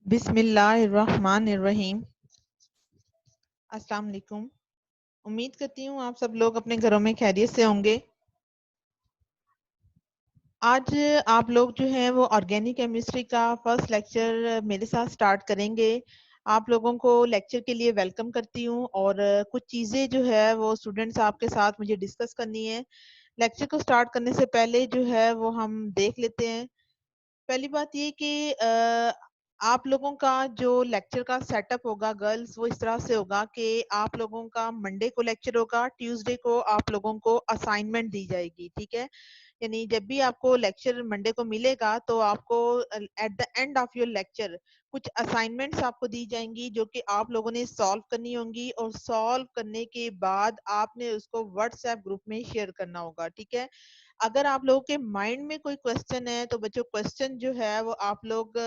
बिस्मिल्लाहिर्रहमानिर्रहीम। अस्सलाम वालेकुम। उम्मीद करती हूँ आप सब लोग अपने घरों में खैरियत से होंगे। आज आप लोग जो है वो ऑर्गेनिक केमिस्ट्री का फर्स्ट लेक्चर मेरे साथ स्टार्ट करेंगे। आप लोगों को लेक्चर के लिए वेलकम करती हूँ और कुछ चीज़ें जो है वो स्टूडेंट्स आपके साथ मुझे डिस्कस करनी है। लेक्चर को स्टार्ट करने से पहले जो है वो हम देख लेते हैं। पहली बात ये कि आप लोगों का जो लेक्चर का सेटअप होगा गर्ल्स वो इस तरह से होगा कि आप लोगों का मंडे को लेक्चर होगा, ट्यूसडे को आप लोगों को असाइनमेंट दी जाएगी, ठीक है। यानी जब भी आपको लेक्चर मंडे को मिलेगा तो आपको at the end of your lecture कुछ असाइनमेंट्स आपको दी जाएंगी जो कि आप लोगों ने सॉल्व करनी होंगी और सॉल्व करने के बाद आपने उसको व्हाट्सएप ग्रुप में शेयर करना होगा, ठीक है। अगर आप लोगों के माइंड में कोई क्वेश्चन है तो बच्चों क्वेश्चन जो है वो आप लोग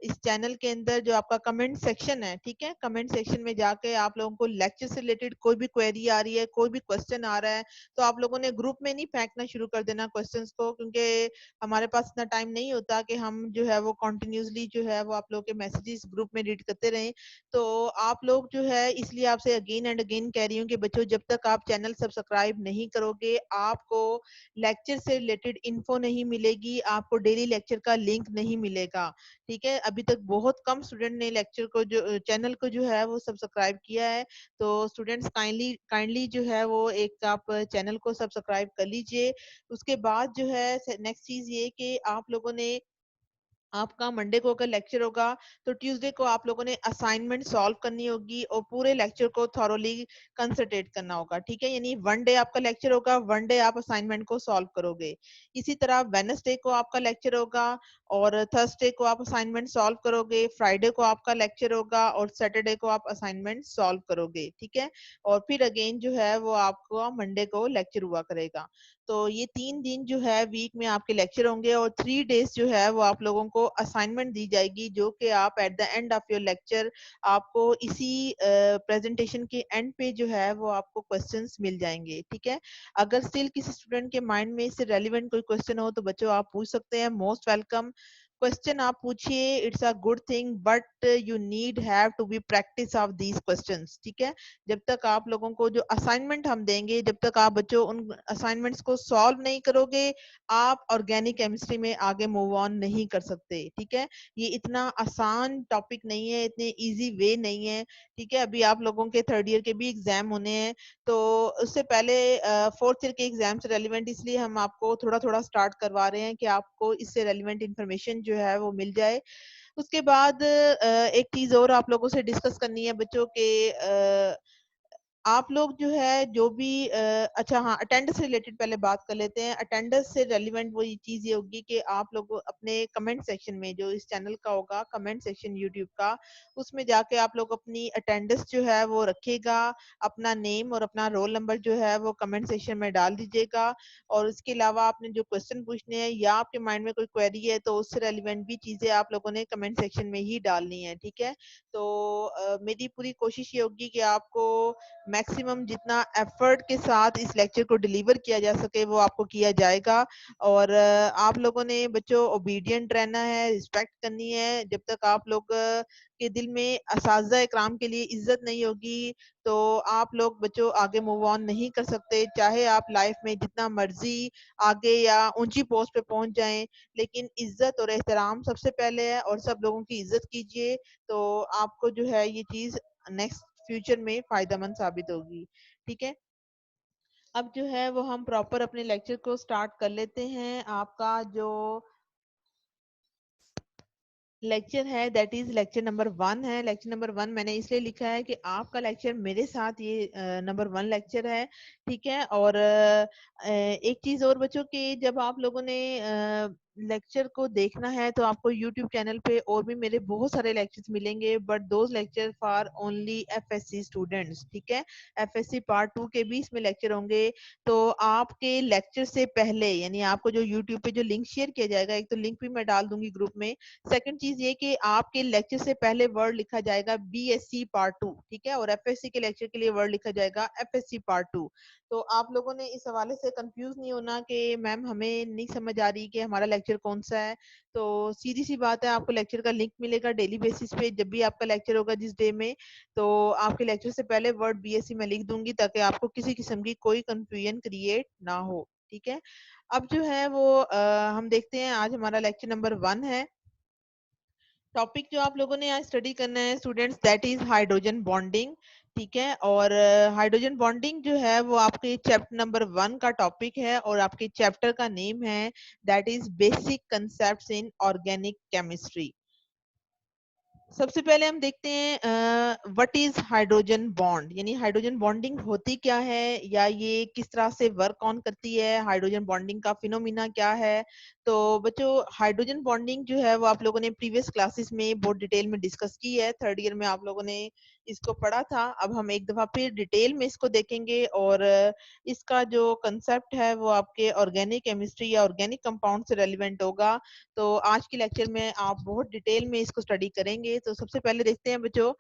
इस चैनल के अंदर जो आपका कमेंट सेक्शन है, ठीक है, कमेंट सेक्शन में जाके आप लोगों को लेक्चर से रिलेटेड कोई भी क्वेरी आ रही है, कोई भी क्वेश्चन आ रहा है तो आप लोगों ने ग्रुप में नहीं फेंकना शुरू कर देना क्वेश्चंस को, क्योंकि हमारे पास इतना टाइम नहीं होता कि हम जो है वो कंटिन्यूअसली जो है वो आप लोगों के मैसेजेस ग्रुप में रीड करते रहें। तो आप लोग जो है इसलिए आपसे अगेन एंड अगेन कह रही हूँ कि बच्चों जब तक आप चैनल सब्सक्राइब नहीं करोगे आपको लेक्चर से रिलेटेड इन्फो नहीं मिलेगी, आपको डेली लेक्चर का लिंक नहीं मिलेगा, ठीक है। अभी तक बहुत कम स्टूडेंट ने लेक्चर को जो चैनल को जो है वो सब्सक्राइब किया है। तो स्टूडेंट्स काइंडली काइंडली जो है वो एक आप चैनल को सब्सक्राइब कर लीजिए। उसके बाद जो है नेक्स्ट चीज ये कि आप लोगों ने आपका मंडे को अगर लेक्चर होगा तो ट्यूसडे को आप लोगों ने असाइनमेंट सॉल्व करनी होगी और पूरे लेक्चर को थॉरोली कंसंट्रेट करना होगा, ठीक है। यानी वन डे आपका लेक्चर होगा, वन डे आप असाइनमेंट को सॉल्व करोगे। इसी तरह वेडनेसडे को आपका लेक्चर होगा और थर्सडे को आप असाइनमेंट सॉल्व करोगे, फ्राइडे को आपका लेक्चर होगा और सैटरडे को आप असाइनमेंट सॉल्व करोगे, ठीक है। और फिर अगेन जो है वो आपको मंडे को लेक्चर हुआ करेगा। तो ये 3 दिन जो है वीक में आपके लेक्चर होंगे और 3 डेज जो है वो आप लोगों को असाइनमेंट दी जाएगी जो कि आप at the end of your lecture आपको इसी प्रेजेंटेशन के एंड पे जो है वो आपको क्वेश्चंस मिल जाएंगे, ठीक है। अगर स्टिल किसी स्टूडेंट के माइंड में इससे रेलिवेंट कोई क्वेश्चन हो तो बच्चों आप पूछ सकते हैं, मोस्ट वेलकम। क्वेश्चन आप पूछिए, it's a good thing, but you need have to be practice of these questions, ठीक है। जब तक आप लोगों को जो असाइनमेंट हम देंगे, जब तक आप बच्चों उन असाइनमेंट्स को सॉल्व नहीं करोगे आप ऑर्गेनिक केमिस्ट्री में आगे मूव ऑन नहीं कर सकते, ठीक है। ये इतना आसान टॉपिक नहीं है, इतने इजी वे नहीं है, ठीक है। अभी आप लोगों के थर्ड ईयर के भी एग्जाम होने हैं तो उससे पहले फोर्थ ईयर के एग्जाम से रेलिवेंट इसलिए हम आपको थोड़ा थोड़ा स्टार्ट करवा रहे हैं कि आपको इससे रेलिवेंट इंफॉर्मेशन जो है वो मिल जाए। उसके बाद एक चीज और आप लोगों से डिस्कस करनी है बच्चों के आप लोग जो है जो भी अच्छा हाँ, अटेंडेंस से रिलेटेड पहले बात कर लेते हैं। अटेंडेंस से रेलिवेंट वो ये चीज ये होगी कि आप लोग अपने कमेंट सेक्शन में जो इस चैनल का होगा कमेंट सेक्शन यूट्यूब का, उसमें जाके आप लोग अपनी अटेंडेंस जो है वो रखिएगा, अपना नेम और अपना रोल नंबर जो है वो कमेंट सेक्शन में डाल दीजिएगा। और इसके अलावा आपने जो क्वेश्चन पूछने हैं या आपके माइंड में कोई क्वेरी है तो उससे रेलिवेंट भी चीजें आप लोगों ने कमेंट सेक्शन में ही डालनी है, ठीक है। तो मेरी पूरी कोशिश ये होगी कि आपको मैक्सिमम जितना एफर्ट के साथ इस लेक्चर को डिलीवर किया जा सके वो आपको किया जाएगा। और आप लोगों ने बच्चों ओबीडियंट रहना है, रिस्पेक्ट करनी है। जब तक आप लोग के दिल में असातिज़ा इकराम के लिए इज्जत नहीं होगी तो आप लोग बच्चों आगे मूव ऑन नहीं कर सकते, चाहे आप लाइफ में जितना मर्जी आगे या ऊंची पोस्ट पे पहुंच जाएं, लेकिन इज्जत और एहतराम सबसे पहले है और सब लोगों की इज्जत कीजिए तो आपको जो है ये चीज नेक्स्ट फ्यूचर में फायदेमंद साबित होगी, ठीक है। अब जो है वो हम प्रॉपर अपने लेक्चर को स्टार्ट कर लेते हैं। आपका जो लेक्चर है दैट इज लेक्चर नंबर 1 है। लेक्चर नंबर 1 मैंने इसलिए लिखा है कि आपका लेक्चर मेरे साथ ये नंबर 1 लेक्चर है, ठीक है। और एक चीज और बच्चों की, जब आप लोगों ने लेक्चर को देखना है तो आपको यूट्यूब चैनल पे और भी मेरे बहुत सारे लेक्चर्स मिलेंगे, but those lecture for only FSc students, ठीक है। एफएससी पार्ट 2 के भी इसमें लेक्चर होंगे। तो आपके लेक्चर से पहले यानी आपको जो यूट्यूब पे जो लिंक शेयर किया जाएगा, एक तो लिंक भी मैं डाल दूंगी ग्रुप में। सेकंड चीज ये कि आपके लेक्चर से पहले वर्ड लिखा जाएगा बीएससी पार्ट 2, ठीक है। और एफएससी के लेक्चर के लिए वर्ड लिखा जाएगा एफएससी पार्ट 2। तो आप लोगों ने इस हवाले से कंफ्यूज नहीं होना कि मैम हमें नहीं समझ आ रही कि हमारा लेक्चर लेक्चर कौन सा है। तो सीधी सी बात है, आपको लेक्चर का लिंक मिलेगा डेली बेसिस पे, जब भी आपका लेक्चर होगा जिस डे में, तो आपके लेक्चर से पहले वर्ड बीएससी में लिख दूंगी ताकि आपको किसी किस्म की कोई कंफ्यूजन क्रिएट ना हो। ठीक है, अब जो है वो हम देखते हैं, आज हमारा लेक्चर नंबर 1 है। टॉपिक जो आप लोगों ने आज स्टडी करना है students, that is hydrogen bonding. ठीक है, और हाइड्रोजन बॉन्डिंग जो है वो आपके चैप्टर नंबर 1 का टॉपिक है और आपके चैप्टर का नेम है that is basic concepts in organic chemistry. सबसे पहले हम देखते हैं व्हाट इज हाइड्रोजन बॉन्ड, यानी हाइड्रोजन बॉन्डिंग होती क्या है या ये किस तरह से वर्क ऑन करती है, हाइड्रोजन बॉन्डिंग का फिनोमिना क्या है। तो बच्चों, हाइड्रोजन बॉन्डिंग जो है वो आप लोगों ने प्रीवियस क्लासेस में बहुत डिटेल में डिस्कस की है, थर्ड ईयर में आप लोगों ने इसको पढ़ा था। अब हम एक दफा फिर डिटेल में इसको देखेंगे और इसका जो कंसेप्ट है वो आपके ऑर्गेनिक केमिस्ट्री या ऑर्गेनिक कंपाउंड से रेलिवेंट होगा। तो आज के लेक्चर में आप बहुत डिटेल में इसको स्टडी करेंगे। तो सबसे पहले देखते हैं बच्चों,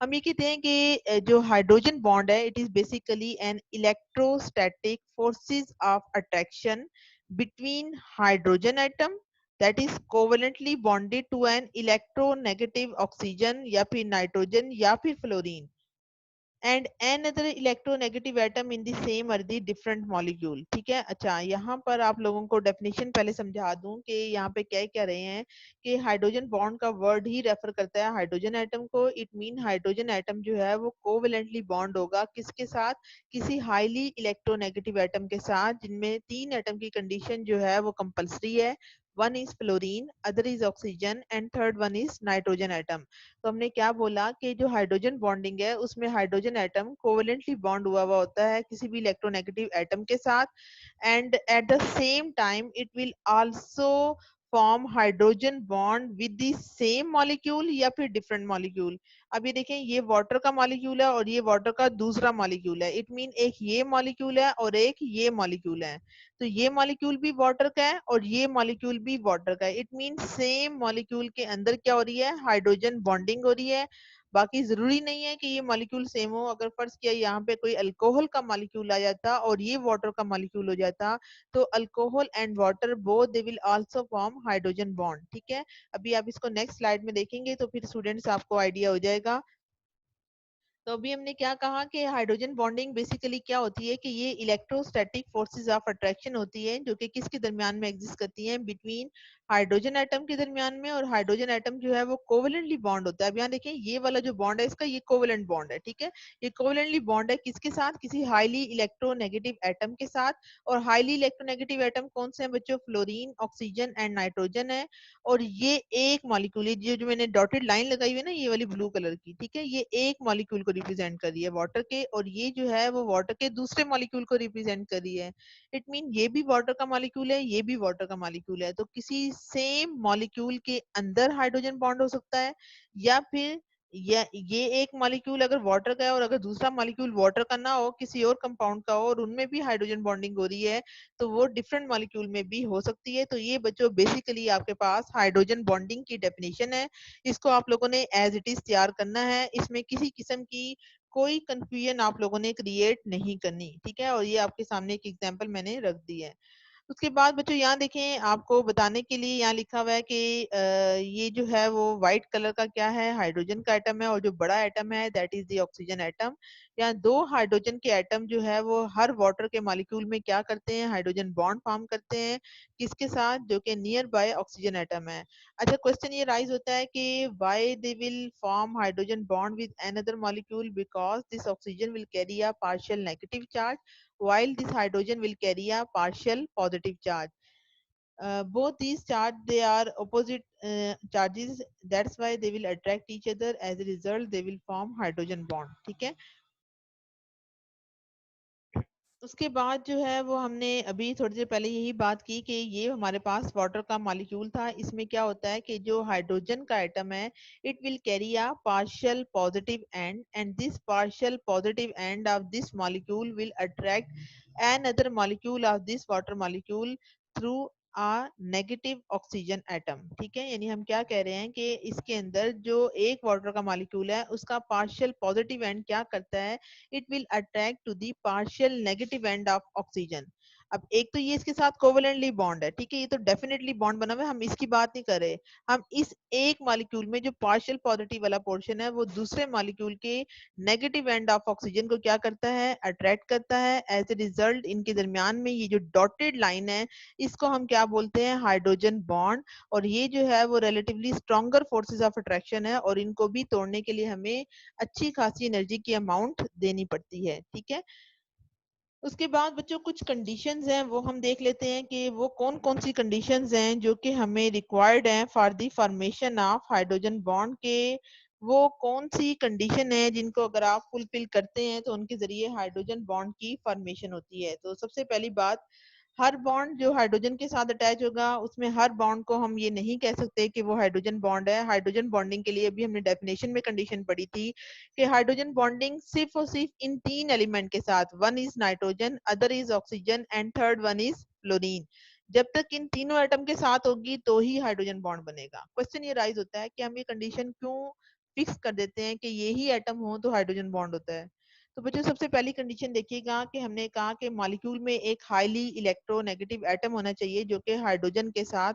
हम ये कहते हैं कि जो हाइड्रोजन बॉन्ड है it is basically an electrostatic forces of attraction between hydrogen atom that is covalently bonded to an electronegative oxygen या फिर नाइट्रोजन या फिर fluorine and another electronegative atom in the same or the different molecule। ठीक है, अच्छा यहाँ पर आप लोगों को डेफिनेशन पहले समझा दूं कि यहाँ पे क्या कह रहे हैं कि हाइड्रोजन बॉन्ड का वर्ड ही रेफर करता है हाइड्रोजन एटम को। इट मीन हाइड्रोजन एटम जो है वो कोवेलेंटली बॉन्ड होगा किसके साथ, किसी हाईली इलेक्ट्रोनेगेटिव एटम के साथ, जिनमें 3 एटम की कंडीशन जो है वो कंपल्सरी है। One is fluorine, other is oxygen and third one is nitrogen atom. तो हमने क्या बोला कि जो हाइड्रोजन बॉन्डिंग है उसमें हाइड्रोजन एटम कोवेलेंटली बॉन्ड हुआ हुआ होता है किसी भी इलेक्ट्रोनेगेटिव एटम के साथ, and at the same time it will also form hydrogen bond with the same molecule या फिर डिफरेंट मॉलिक्यूल। अब ये देखें, ये वाटर का मॉलिक्यूल है और ये वाटर का दूसरा मॉलिक्यूल है। इट मीन एक ये मॉलिक्यूल है और एक ये मॉलिक्यूल है। तो ये मॉलिक्यूल भी वाटर का है और ये मॉलिक्यूल भी वाटर का है। इट मीन सेम मॉलिक्यूल के अंदर क्या हो रही है, हाइड्रोजन बॉन्डिंग हो रही है। बाकी जरूरी नहीं है कि ये मॉलिक्यूल सेम हो। अगर फर्ज किया यहाँ पे कोई अल्कोहल का मॉलिक्यूल आ जाता और ये वाटर का मॉलिक्यूल हो जाता, तो alcohol and water both they will also form hydrogen bond. ठीक है, अभी आप इसको नेक्स्ट स्लाइड में देखेंगे तो फिर स्टूडेंट्स आपको आइडिया हो जाएगा। तो अभी हमने क्या कहा कि हाइड्रोजन बॉन्डिंग बेसिकली क्या होती है कि ये इलेक्ट्रोस्टैटिक फोर्सेस ऑफ अट्रैक्शन होती है जो कि किसके दरमियान में एग्जिस्ट करती हैं, बिटवीन हाइड्रोजन एटम के दरमियान में। और हाइड्रोजन एटम जो है वो कोवेलेंटली बॉन्ड होता है। अब यहाँ देखिए, ये वाला जो बॉन्ड है इसका ये कोवेलेंट बॉन्ड है। ठीक है, ये कोवेलेंटली बॉन्ड है किसके साथ, किसी हाईली इलेक्ट्रोनेगेटिव एटम के साथ। और हाईली इलेक्ट्रोनेगेटिव एटम कौन से हैं बच्चों, फ्लोरीन, ऑक्सीजन एंड नाइट्रोजन है। और ये एक मॉलिक्यूल, ये जो मैंने डॉटेड लाइन लगाई हुई है ना ये वाली ब्लू कलर की, ठीक है, ये एक मॉलिक्यूल को रिप्रेजेंट कर रही है वाटर के, और ये जो है वो वाटर के दूसरे मॉलिक्यूल को रिप्रेजेंट कर रही है। इट मीन ये भी वाटर का मॉलिक्यूल है, ये भी वाटर का मॉलिक्यूल है। तो किसी सेम मॉलिक्यूल के अंदर हाइड्रोजन बॉन्ड हो सकता है, या फिर ये एक मॉलिक्यूल अगर वाटर का है और अगर दूसरा मॉलिक्यूल वाटर का ना हो, किसी और कंपाउंड का हो और उनमें भी हाइड्रोजन बॉन्डिंग हो रही है, तो वो डिफरेंट मॉलिक्यूल में भी हो सकती है। तो ये बच्चों बेसिकली आपके पास हाइड्रोजन बॉन्डिंग की डेफिनेशन है। इसको आप लोगों ने एज इट इज तैयार करना है, इसमें किसी किस्म की कोई कंफ्यूजन आप लोगों ने क्रिएट नहीं करनी। ठीक है, और ये आपके सामने एक एग्जांपल मैंने रख दी है। उसके बाद बच्चों यहाँ देखें, आपको बताने के लिए यहाँ लिखा हुआ है कि ये जो है वो व्हाइट कलर का क्या है, हाइड्रोजन का एटम है, और जो बड़ा एटम है that is the oxygen atom. यहाँ दो हाइड्रोजन के एटम जो है वो हर वाटर के मॉलिक्यूल में क्या करते हैं, हाइड्रोजन बॉन्ड फॉर्म करते हैं किसके साथ, जो कि नियर बाय ऑक्सीजन एटम है। अच्छा, क्वेश्चन ये राइज होता है कि why they will form hydrogen bond with another molecule, because this oxygen will carry a partial negative charge while this hydrogen will carry a partial positive charge. Both these charge, they are opposite charges, that's why they will attract each other, as a result they will form hydrogen bond। ठीक है, उसके बाद जो है वो हमने अभी थोड़ी देर पहले यही बात की कि ये हमारे पास वाटर का मॉलिक्यूल था। इसमें क्या होता है कि जो हाइड्रोजन का एटम है it will carry a partial positive end, and this partial positive end of this molecule will attract an other molecule of this water molecule through a negative oxygen atom. ठीक है, यानी हम क्या कह रहे हैं कि इसके अंदर जो एक वाटर का मॉलिक्यूल है उसका पार्शियल पॉजिटिव एंड क्या करता है, it will attract to the partial negative end of oxygen। अब एक तो ये इसके साथ कोवेलेंटली बॉन्ड है, ठीक है, ये तो डेफिनेटली बॉन्ड बना हुआ है, हम इसकी बात नहीं कर रहे। हम इस एक मॉलिक्यूल में जो पार्शियल पॉजिटिव वाला पोर्शन है वो दूसरे मॉलिक्यूल के नेगेटिव एंड ऑफ ऑक्सीजन को क्या करता है, अट्रैक्ट करता है। एज ए रिजल्ट इनके दरमियान में ये जो डॉटेड लाइन है इसको हम क्या बोलते हैं, हाइड्रोजन बॉन्ड। और ये जो है वो relatively stronger forces of attraction है और इनको भी तोड़ने के लिए हमें अच्छी खासी एनर्जी की अमाउंट देनी पड़ती है, ठीक है। उसके बाद बच्चों कुछ कंडीशंस हैं वो हम देख लेते हैं कि वो कौन कौन सी कंडीशंस हैं जो कि हमें रिक्वायर्ड हैं for the formation of hydrogen bond के। वो कौन सी कंडीशन है जिनको अगर आप फुलफिल करते हैं तो उनके जरिए हाइड्रोजन बॉन्ड की फॉर्मेशन होती है। तो सबसे पहली बात, हर बॉन्ड जो हाइड्रोजन के साथ अटैच होगा उसमें हर बॉन्ड को हम ये नहीं कह सकते कि वो हाइड्रोजन बॉन्ड है। हाइड्रोजन बॉन्डिंग के लिए अभी हमने डेफिनेशन में कंडीशन पढ़ी थी कि हाइड्रोजन बॉन्डिंग सिर्फ और सिर्फ इन तीन एलिमेंट के साथ, one is nitrogen, other is oxygen and third one is fluorine. जब तक इन तीनों एटम के साथ होगी तो ही हाइड्रोजन बॉन्ड बनेगा। क्वेश्चन ये राइज होता है कि हम ये कंडीशन क्यों फिक्स कर देते हैं कि ये ही एटम हो तो हाइड्रोजन बॉन्ड होता है। तो बच्चों सबसे पहली कंडीशन देखिएगा कि हमने कहा कि मॉलिक्यूल में एक हाईली इलेक्ट्रोनेगेटिव एटम होना चाहिए जो कि हाइड्रोजन के साथ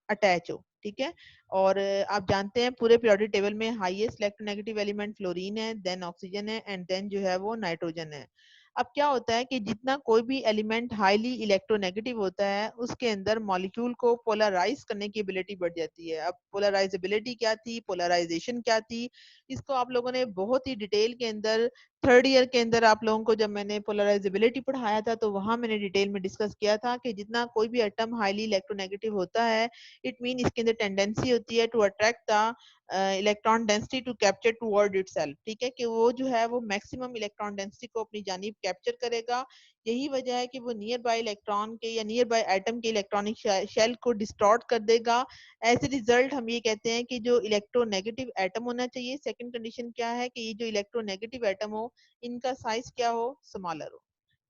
अटैच हो, ठीक है। और आप जानते हैं पूरे पीरियोडिक टेबल में हाईएस्ट इलेक्ट्रोनेगेटिव एलिमेंट फ्लोरीन है, देन ऑक्सीजन है एंड देन जो है वो नाइट्रोजन है। अब क्या होता है कि जितना कोई भी एलिमेंट हाईली इलेक्ट्रोनेगेटिव होता है उसके अंदर मॉलिक्यूल को पोलराइज करने की एबिलिटी बढ़ जाती है। अब पोलराइजेबिलिटी क्या थी, पोलराइजेशन क्या थी, इसको आप लोगों ने बहुत ही डिटेल के अंदर थर्ड ईयर के अंदर आप लोगों को जब मैंने पोलराइजेबिलिटी पढ़ाया था तो वहां मैंने डिटेल में डिस्कस किया था कि जितना कोई भी एटम हाईली इलेक्ट्रोनेगेटिव होता है इट मीन इसके अंदर टेंडेंसी होती है to attract the electron density to capture toward itself, ठीक है, कि वो जो है वो मैक्सिमम इलेक्ट्रॉन डेंसिटी को अपनी जानिब कैप्चर करेगा। यही वजह है कि वो नियर बाय इलेक्ट्रॉन के या नियर बाय एटम के इलेक्ट्रॉनिक शेल को डिस्टॉर्ट कर देगा। एज ए रिजल्ट हम ये कहते हैं कि जो इलेक्ट्रोनेगेटिव एटम होना चाहिए, सेकंड कंडीशन क्या है कि ये जो इलेक्ट्रोनेगेटिव एटम हो इनका साइज क्या हो, स्मॉलर हो।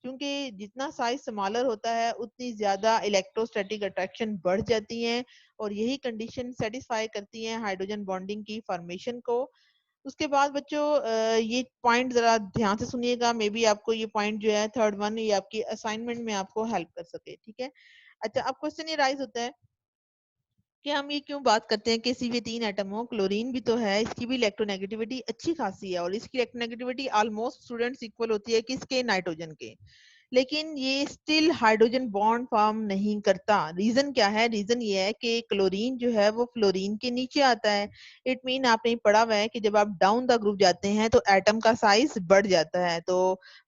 क्योंकि जितना साइज स्मॉलर होता है उतनी ज्यादा इलेक्ट्रोस्टैटिक अट्रैक्शन बढ़ जाती है और यही कंडीशन सेटिस्फाई करती है हाइड्रोजन बॉन्डिंग की फॉर्मेशन को। उसके बाद बच्चों ये पॉइंट जरा ध्यान से सुनिएगा, मे बी आपको ये पॉइंट जो है थर्ड वन ये आपकी असाइनमेंट में आपको हेल्प कर सके, ठीक है। अच्छा, अब क्वेश्चन ये राइज होता है कि हम ये क्यों बात करते हैं कि CV3 एटम हो, क्लोरीन भी तो है, इसकी भी इलेक्ट्रोनेगेटिविटी अच्छी खासी है और इसकी इलेक्ट्रोनेगेटिविटी ऑलमोस्ट स्टूडेंट्स इक्वल होती है किसके, नाइट्रोजन के। लेकिन ये स्टिल हाइड्रोजन बॉन्ड फॉर्म नहीं करता। रीजन क्या है, रीजन ये है कि क्लोरीन जो है वो फ्लोरीन के नीचे आता है। इट मीन आपने पढ़ा हुआ है कि जब आप डाउन द ग्रुप जाते हैं तो एटम का साइज बढ़ जाता है। तो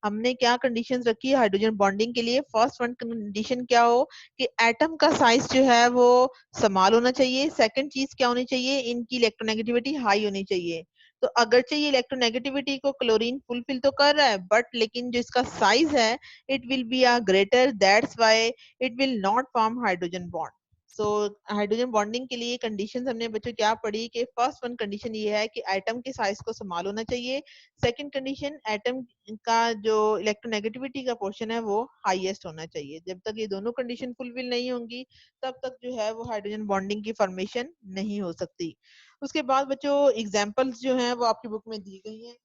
हमने क्या कंडीशंस रखी है हाइड्रोजन बॉन्डिंग के लिए, फर्स्ट वन कंडीशन क्या हो कि एटम का साइज जो है वो समान होना चाहिए। सेकंड चीज क्या होनी चाहिए, इनकी इलेक्ट्रोनेगेटिविटी हाई होनी चाहिए। तो अगरचे ये इलेक्ट्रोनेगेटिविटी को क्लोरीन फुलफिल तो कर रहा है बट लेकिन जो इसका साइज है it will be a greater, that's why it will not form hydrogen bond. So hydrogen bonding के लिए कंडीशंस हमने बच्चों क्या पढ़ी कि फर्स्ट वन कंडीशन ये है कि एटम के साइज को समान होना चाहिए। सेकंड कंडीशन, एटम का जो इलेक्ट्रोनेगेटिविटी का पोर्शन है वो हाईएस्ट होना चाहिए। जब तक ये दोनों कंडीशन फुलफिल नहीं होंगी तब तक जो है वो हाइड्रोजन बॉन्डिंग की फॉर्मेशन नहीं हो सकती। उसके बाद बच्चों एग्जांपल्स जो हैं वो आपकी बुक में दी गई हैं।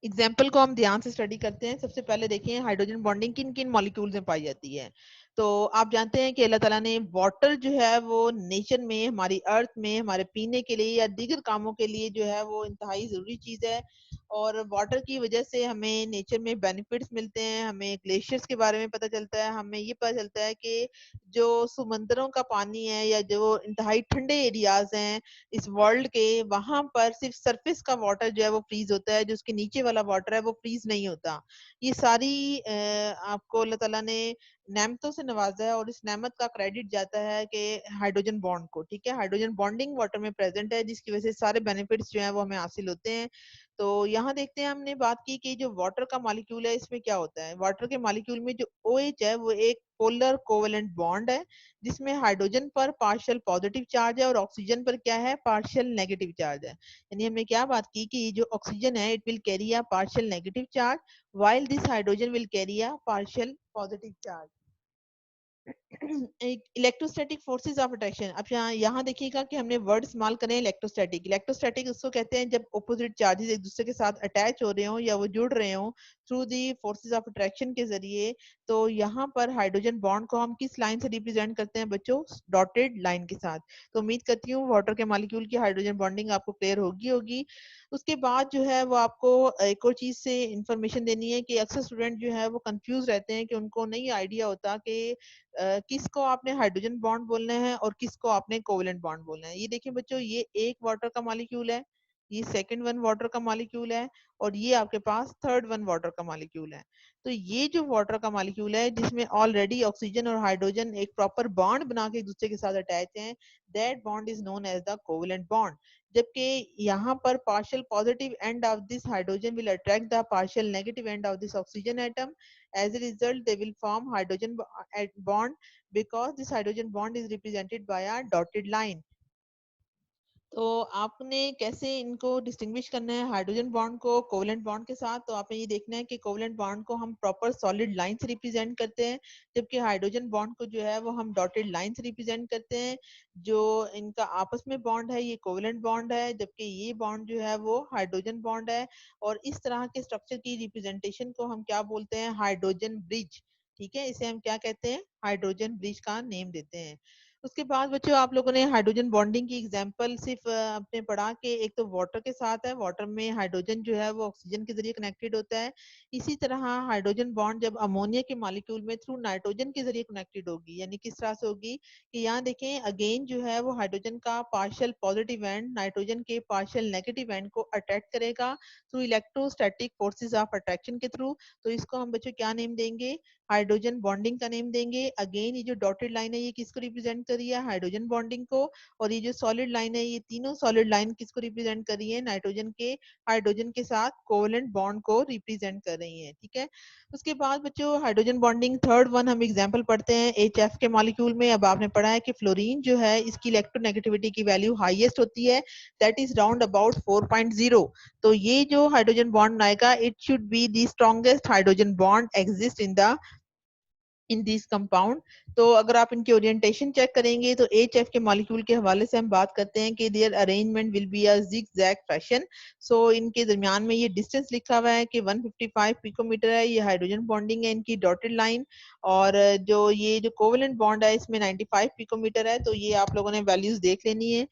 एग्जाम्पल को हम ध्यान से स्टडी करते हैं। सबसे पहले देखिए हाइड्रोजन बॉन्डिंग किन किन मॉलिक्यूल्स में पाई जाती है। तो आप जानते हैं कि अल्लाह ताला ने वाटर जो है वो नेचर में, हमारी अर्थ में, हमारे पीने के लिए या दीगर कामों के लिए जो है वो इंतहाई ज़रूरी चीज़ है। और वाटर की वजह से हमें नेचर में बेनिफिट्स मिलते हैं, हमें ग्लेशियर्स के बारे में पता चलता है, हमें ये पता चलता है कि जो समंदरों का पानी है या जो इंतहाई ठंडे एरियाज हैं इस वर्ल्ड के, वहां पर सिर्फ सरफेस का वाटर जो है वो फ्रीज होता है, जो उसके नीचे वाला वाटर है वो फ्रीज नहीं होता। ये सारी आपको अल्लाह ताला ने नेमतों से नवाजा है और इस नेमत का क्रेडिट जाता है कि हाइड्रोजन बॉन्ड को, ठीक है। हाइड्रोजन बॉन्डिंग वाटर में प्रेजेंट है जिसकी वजह से सारे बेनिफिट्स जो है वो हमें हासिल होते हैं। तो यहाँ देखते हैं, हमने बात की कि जो वाटर का मॉलिक्यूल है इसमें क्या होता है। वाटर के मॉलिक्यूल में जो OH है वो एक पोलर कोवेलेंट बॉन्ड है जिसमें हाइड्रोजन पर पार्शियल पॉजिटिव चार्ज है और ऑक्सीजन पर क्या है, पार्शियल नेगेटिव चार्ज है। यानी हमने क्या बात की कि ये जो ऑक्सीजन है it will carry a partial negative charge while this hydrogen will carry a partial positive charge. Electrostatic forces of attraction. अब यहाँ देखिएगा कि हमने वर्ड इस्तेमाल करें इलेक्ट्रोस्टैटिक। इलेक्ट्रोस्टैटिक उसको कहते हैं जब ऑपोजिट चार्जेस एक दूसरे के साथ अटैच हो रहे हो या वो जुड़ रहे हो through the forces of attraction के जरिए। तो यहाँ पर हाइड्रोजन बॉन्ड को हम किस लाइन से रिप्रेजेंट करते हैं बच्चों? डॉटेड लाइन के साथ। तो उम्मीद करती हूँ वाटर के मॉलिक्यूल की हाइड्रोजन बॉन्डिंग आपको क्लियर होगी। उसके बाद जो है वो आपको एक और चीज से इंफॉर्मेशन देनी है कि अक्सर स्टूडेंट जो है वो कंफ्यूज रहते हैं कि उनको नहीं आइडिया होता कि किसको आपने हाइड्रोजन बॉन्ड बोलना है और किसको आपने कोवेलेंट बॉन्ड बोलना है। ये देखिए बच्चों, ये एक वाटर का मॉलिक्यूल है, ये सेकंड वन वाटर का मॉलिक्यूल है, और ये आपके पास थर्ड वन वाटर का मॉलिक्यूल है। तो ये जो वाटर का मॉलिक्यूल है जिसमें ऑलरेडी ऑक्सीजन और हाइड्रोजन एक प्रॉपर बॉन्ड बना के एक दूसरे के साथ अटैच हैं, that bond is known as the covalent bond. जबकि यहाँ पर partial positive end of this hydrogen will attract the partial negative end of this oxygen atom. As a result, they will form hydrogen bond because this hydrogen bond is represented by a dotted line. तो आपने कैसे इनको distinguish करना है hydrogen bond को covalent bond के साथ? तो आपने ये देखना है कि कोवेलेंट बॉन्ड को हम प्रॉपर सॉलिड लाइन से रिप्रेजेंट करते हैं, जबकि हाइड्रोजन बॉन्ड को जो है वो हम डॉटेड लाइन से रिप्रेजेंट करते हैं। जो इनका आपस में बॉन्ड है ये कोवेलेंट बॉन्ड है, जबकि ये बॉन्ड जो है वो हाइड्रोजन बॉन्ड है। और इस तरह के स्ट्रक्चर की रिप्रेजेंटेशन को हम क्या बोलते हैं? Hydrogen bridge. ठीक है, इसे हम क्या कहते हैं? हाइड्रोजन ब्रिज का नेम देते हैं। उसके बाद बच्चों आप लोगों ने हाइड्रोजन बॉन्डिंग की एग्जांपल सिर्फ आपने पढ़ा कि एक तो वाटर के साथ है, वाटर में हाइड्रोजन जो है वो ऑक्सीजन के जरिए कनेक्टेड होता है। इसी तरह हाइड्रोजन बॉन्ड जब अमोनिया के मॉलिक्यूल में थ्रू नाइट्रोजन के जरिए कनेक्टेड होगी, यानी किस तरह से होगी कि यहाँ देखें अगेन जो है वो हाइड्रोजन का पार्शियल पॉजिटिव एंड नाइट्रोजन के पार्शियल नेगेटिव एंड को अट्रैक्ट करेगा through electrostatic forces of attraction के थ्रू। तो इसको हम बच्चों क्या नेम देंगे? हाइड्रोजन बॉन्डिंग का नेम देंगे। अगेन ये जो डॉटेड लाइन है ये किसको रिप्रेजेंट कर रही है? हाइड्रोजन बॉन्डिंग को। और ये जो सॉलिड लाइन है ये तीनों सॉलिड लाइन किसको रिप्रेजेंट कर रही है? नाइट्रोजन के हाइड्रोजन के साथ कोवेलेंट बॉन्ड को रिप्रेजेंट कर रही है। ठीक है, उसके बाद बच्चों हाइड्रोजन बॉन्डिंग थर्ड वन हम एग्जांपल पढ़ते हैं HF के मॉलिक्यूल में। अब आपने पढ़ा है कि फ्लोरीन जो है इसकी इलेक्ट्रोनेगेटिविटी की वैल्यू हाईएस्ट होती है, दैट इज राउंड अबाउट 4.0। तो ये जो हाइड्रोजन बॉन्ड आएगा it should be the strongest hydrogen bond exist in this compound. तो अगर आप इनके ओरिएंटेशन चेक करेंगे तो HF के मॉलिक्यूल के हवाले से हम बात करते हैं कि their arrangement will be a zigzag fashion. So इनके दरमियान में ये डिस्टेंस लिखा हुआ है कि 155 पिकोमीटर है, ये हाइड्रोजन बॉन्डिंग है इनकी डॉटेड लाइन। और जो ये जो कोवेलेंट बॉन्ड है इसमें 95 पिकोमीटर है, तो ये आप लोगों ने वैल्यूज देख लेनी है।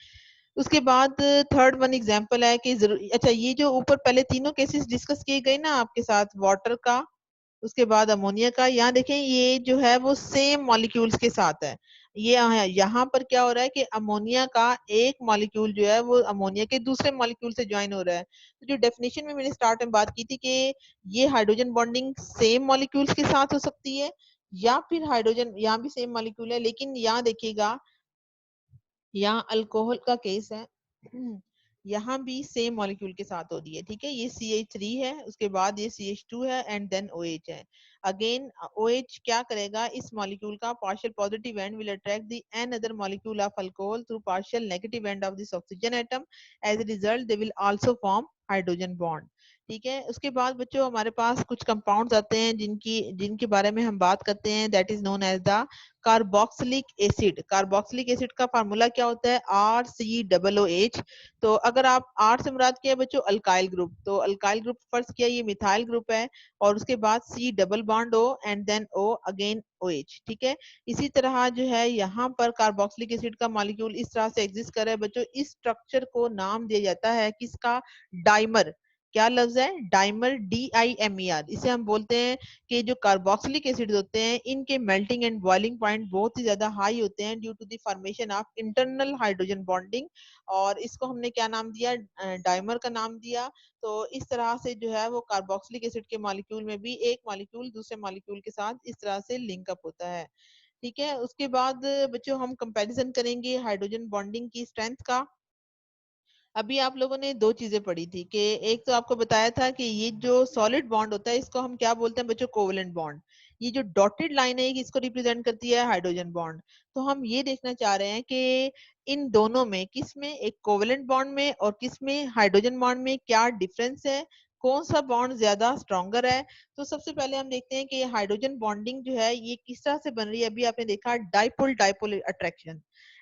उसके बाद थर्ड वन एग्जांपल है कि अच्छा ये जो ऊपर पहले तीनों केसेस डिस्कस किए गए ना आपके साथ, वाटर का, उसके बाद अमोनिया का, यहाँ देखें ये जो है वो सेम मॉलिक्यूल्स के साथ है। ये यहाँ पर क्या हो रहा है कि अमोनिया का एक मॉलिक्यूल जो है वो अमोनिया के दूसरे मॉलिक्यूल से ज्वाइन हो रहा है। तो जो डेफिनेशन में मैंने स्टार्ट में बात की थी कि ये हाइड्रोजन बॉन्डिंग सेम मॉलिक्यूल्स के साथ हो सकती है या फिर हाइड्रोजन यहाँ भी सेम मॉलिक्यूल है, लेकिन यहाँ देखिएगा यहाँ अल्कोहल का केस है। यहाँ भी सेम मॉलिक्यूल के साथ हो रही है। ठीक है, ये CH3 है, उसके बाद ये CH2 है एंड देन OH है। अगेन OH क्या करेगा? इस मॉलिक्यूल का partial positive end will attract the an other molecule of alcohol through partial negative end of this oxygen atom. As a result they will also form hydrogen bond. ठीक है, उसके बाद बच्चों हमारे पास कुछ कंपाउंड्स आते हैं जिनके बारे में हम बात करते हैं, that is known as the carboxylic acid. Carboxylic acid का फार्मूला क्या होता है? RCOOH। तो अगर आप R से मुराद किया बच्चों अल्काइल ग्रुप, तो अल्काइल ग्रुप फर्स्ट किया ये मिथाइल ग्रुप है, और उसके बाद C double bond O and then O again OH। ठीक है, इसी तरह जो है यहाँ पर कार्बोक्सिलिक एसिड का मॉलिक्यूल इस तरह से एग्जिस्ट कर रहा है बच्चों। इस स्ट्रक्चर को नाम दिया जाता है किसका? डाइमर। क्या लफ्ज है? Dimer, DIMER। इसे हम बोलते हैं कि जो कार्बोक्सिलिक एसिड होते हैं इनके मेल्टिंग एंड बॉइलिंग पॉइंट बहुत ही ज्यादा हाई होते हैं due to the formation of internal hydrogen bonding, और इसको हमने क्या नाम दिया? डाइमर का नाम दिया। तो इस तरह से जो है वो कार्बोक्सिलिक एसिड के मॉलिक्यूल में भी एक मॉलिक्यूल दूसरे मॉलिक्यूल के साथ इस तरह से लिंक अप होता है। ठीक है, उसके बाद बच्चों हम कंपैरिजन करेंगे हाइड्रोजन बॉन्डिंग की स्ट्रेंथ का। अभी आप लोगों ने दो चीजें पढ़ी थी कि एक तो आपको बताया था कि ये जो सॉलिड बॉन्ड होता है इसको हम क्या बोलते हैं बच्चों? Covalent bond. ये जो डॉटेड लाइन है ये किसको रिप्रेजेंट करती है? Hydrogen bond. तो हम ये देखना चाह रहे हैं कि इन दोनों में किस में, एक कोवेलेंट बॉन्ड में और किस में हाइड्रोजन बॉन्ड में क्या डिफरेंस है, कौन सा बॉन्ड ज्यादा स्ट्रॉन्गर है। तो सबसे पहले हम देखते हैं कि हाइड्रोजन बॉन्डिंग जो है ये किस तरह से बन रही है। अभी आपने देखा dipole dipole attraction.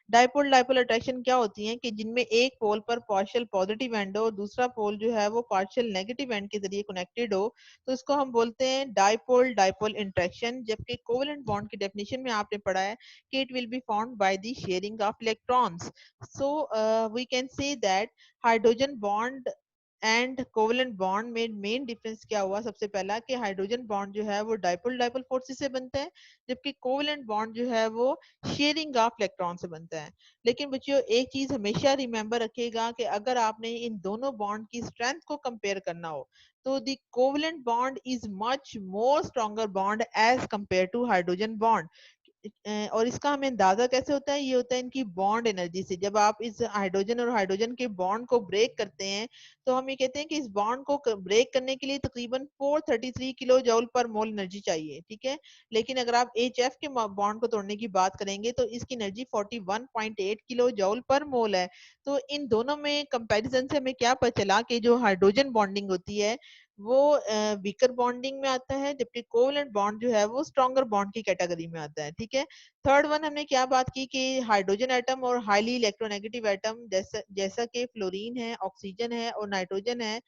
Dipole dipole attraction क्या होती है कि जिनमें एक पोल पर पार्शियल पॉजिटिव एंड हो, दूसरा पोल जो है वो पार्शियल नेगेटिव एंड के जरिए कनेक्टेड हो, तो इसको हम बोलते हैं डाइपोल डाइपोल इंटरेक्शन। जबकि कोवेलेंट बॉन्ड की डेफिनेशन में आपने पढ़ा है कि it will be found by the sharing of electrons. So we can say that hydrogen bond and covalent bond में मेन डिफरेंस क्या हुआ। सबसे पहला कि हाइड्रोजन बॉन्ड जो है वो डाइपोल डाइपोल फोर्सेस से बनता है, जबकि कोवेलेंट बॉन्ड जो है वो शेयरिंग ऑफ इलेक्ट्रॉन से बनता है। लेकिन बच्चों एक चीज हमेशा रिमेंबर रखिएगा कि अगर आपने इन दोनों बॉन्ड की स्ट्रेंथ को कंपेयर करना हो तो the covalent bond is much more stronger bond as compare to hydrogen bond. और इसका हमें अंदाजा कैसे होता है, ये होता है इनकी बॉन्ड एनर्जी से। जब आप इस हाइड्रोजन और हाइड्रोजन के बॉन्ड को ब्रेक करते हैं तो हम ये कहते हैं कि इस बॉन्ड को ब्रेक करने के लिए तकरीबन 433 किलो जूल पर मोल एनर्जी चाहिए, ठीक है। लेकिन अगर आप HF के बॉन्ड को तोड़ने की बात करेंगे तो इसकी एनर्जी 41.8 किलो जूल पर मोल है। तो इन दोनों में कंपैरिजन से हमें क्या पता चला कि जो हाइड्रोजन बॉन्डिंग होती है वो वीकर बॉन्डिंग में आता है, जबकि कोवेलेंट बॉन्ड जो है वो स्ट्रॉन्गर बॉन्ड की कैटेगरी में आता है, ठीक है। थर्ड वन हमने क्या बात की कि हाइड्रोजन एटम और हाईली इलेक्ट्रोनेगेटिव एटम जैसा जैसा कि फ्लोरीन है, ऑक्सीजन है और नाइट्रोजन है,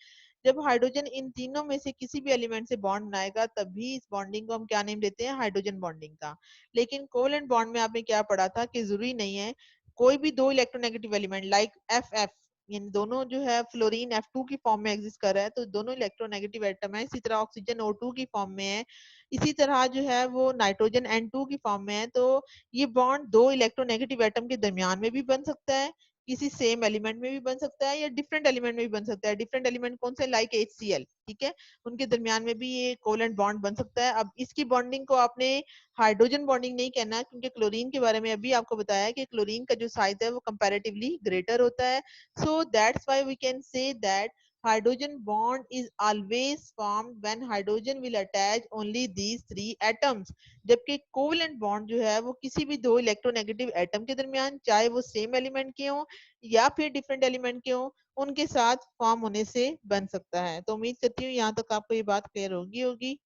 जब हाइड्रोजन इन तीनों में से किसी भी एलिमेंट से बॉन्ड बनाएगा तभी इस बॉन्डिंग को हम क्या नेम देते हैं, हाइड्रोजन बॉन्डिंग का। लेकिन कोवेलेंट बॉन्ड में आपने क्या पढ़ा था कि जरूरी नहीं है कोई भी दो इलेक्ट्रोनेगेटिव एलिमेंट लाइक FF, इन दोनों जो है फ्लोरीन F2 की फॉर्म में एग्जिस्ट कर रहा है तो दोनों इलेक्ट्रोनेगेटिव एटम है। इसी तरह ऑक्सीजन O2 की फॉर्म में है, इसी तरह जो है वो नाइट्रोजन N2 की फॉर्म में है। तो ये बॉन्ड दो इलेक्ट्रोनेगेटिव एटम के दरमियान में भी बन सकता है, किसी सेम एलिमेंट में भी बन सकता है या डिफरेंट एलिमेंट में भी बन सकता है। डिफरेंट एलिमेंट कौन से, लाइक HCl, ठीक है, उनके दरमियान में भी ये कोवेलेंट बॉन्ड बन सकता है। अब इसकी बॉन्डिंग को आपने हाइड्रोजन बॉन्डिंग नहीं कहना क्योंकि क्लोरीन के बारे में अभी आपको बताया कि क्लोरीन का जो साइज है वो कंपैरेटिवली ग्रेटर होता है। So that's why we can say that hydrogen bond is always formed when hydrogen will attach only these three atoms। जबकि कोवेलेंट बॉन्ड जो है वो किसी भी दो इलेक्ट्रोनेगेटिव एटम के दरमियान, चाहे वो सेम एलिमेंट के हों या फिर डिफरेंट एलिमेंट के हों, उनके साथ फॉर्म होने से बन सकता है। तो उम्मीद करती हूँ यहाँ तक आपको ये बात क्लियर होगी होगी।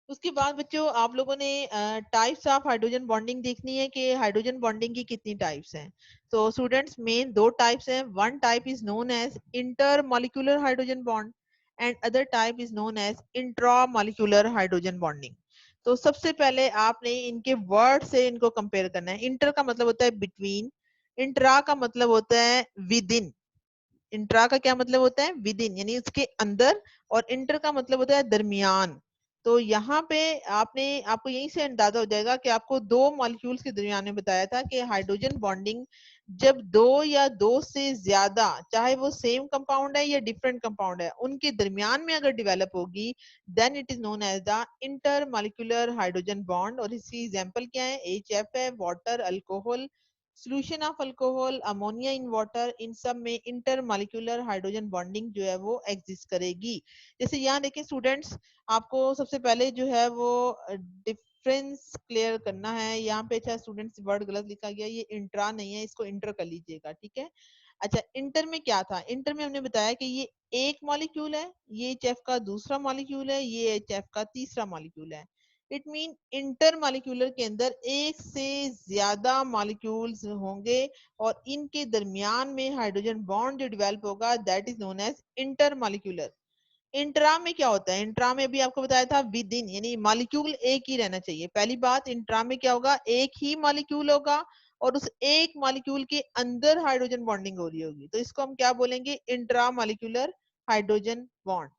उसके बाद बच्चों आप लोगों ने टाइप्स ऑफ हाइड्रोजन बॉन्डिंग देखनी है कि हाइड्रोजन बॉन्डिंग की कितनी टाइप्स हैं। तो स्टूडेंट्स मेन दो टाइप्स हैं। One type is known as inter molecular hydrogen bond and other type is known as intramolecular hydrogen bonding. तो सबसे पहले आपने इनके वर्ड से इनको कंपेयर करना है। इंटर का मतलब होता है बिटवीन, इंट्रा का मतलब होता है विद इन। इंट्रा का क्या मतलब होता है, विद इन यानी उसके अंदर, और इंटर का मतलब होता है दरमियान। तो यहाँ पे आपने आपको यहीं से अंदाजा हो जाएगा कि आपको दो मॉलिक्यूल्स के दरमियान में बताया था कि हाइड्रोजन बॉन्डिंग जब दो या दो से ज्यादा, चाहे वो सेम कंपाउंड है या डिफरेंट कंपाउंड है, उनके दरमियान में अगर डेवलप होगी then it is known as the inter molecular hydrogen bond. और इसकी एग्जांपल क्या है, HF है, water, alcohol, solution of alcohol, ammonia in water, इन सब में इंटर मॉलिक्यूलर हाइड्रोजन बॉन्डिंग जो है वो एग्जिस्ट करेगी। जैसे यहाँ देखें स्टूडेंट्स, आपको सबसे पहले जो है वो डिफरेंस क्लियर करना है। यहाँ पे अच्छा स्टूडेंट्स वर्ड गलत लिखा गया, ये इंट्रा नहीं है, इसको इंटर कर लीजिएगा, ठीक है। अच्छा इंटर में क्या था, इंटर में हमने बताया कि ये एक मॉलिक्यूल है, ये HF का दूसरा मॉलिक्यूल है, ये HF का तीसरा मॉलिक्यूल है। इट मीन इंटर मॉलिक्यूलर के अंदर एक से ज्यादा मॉलिक्यूल्स होंगे और इनके दरमियान में हाइड्रोजन बॉन्ड जो डेवलप होगा that is known as intermolecular. Intra में क्या होता है, इंट्रा में भी आपको बताया था विद इन यानी मॉलिक्यूल एक ही रहना चाहिए। पहली बात, इंट्रा में क्या होगा, एक ही मॉलिक्यूल होगा और उस एक मॉलिक्यूल के अंदर हाइड्रोजन बॉन्डिंग हो रही होगी, तो इसको हम क्या बोलेंगे, इंट्रा मॉलिक्यूलर हाइड्रोजन बॉन्ड।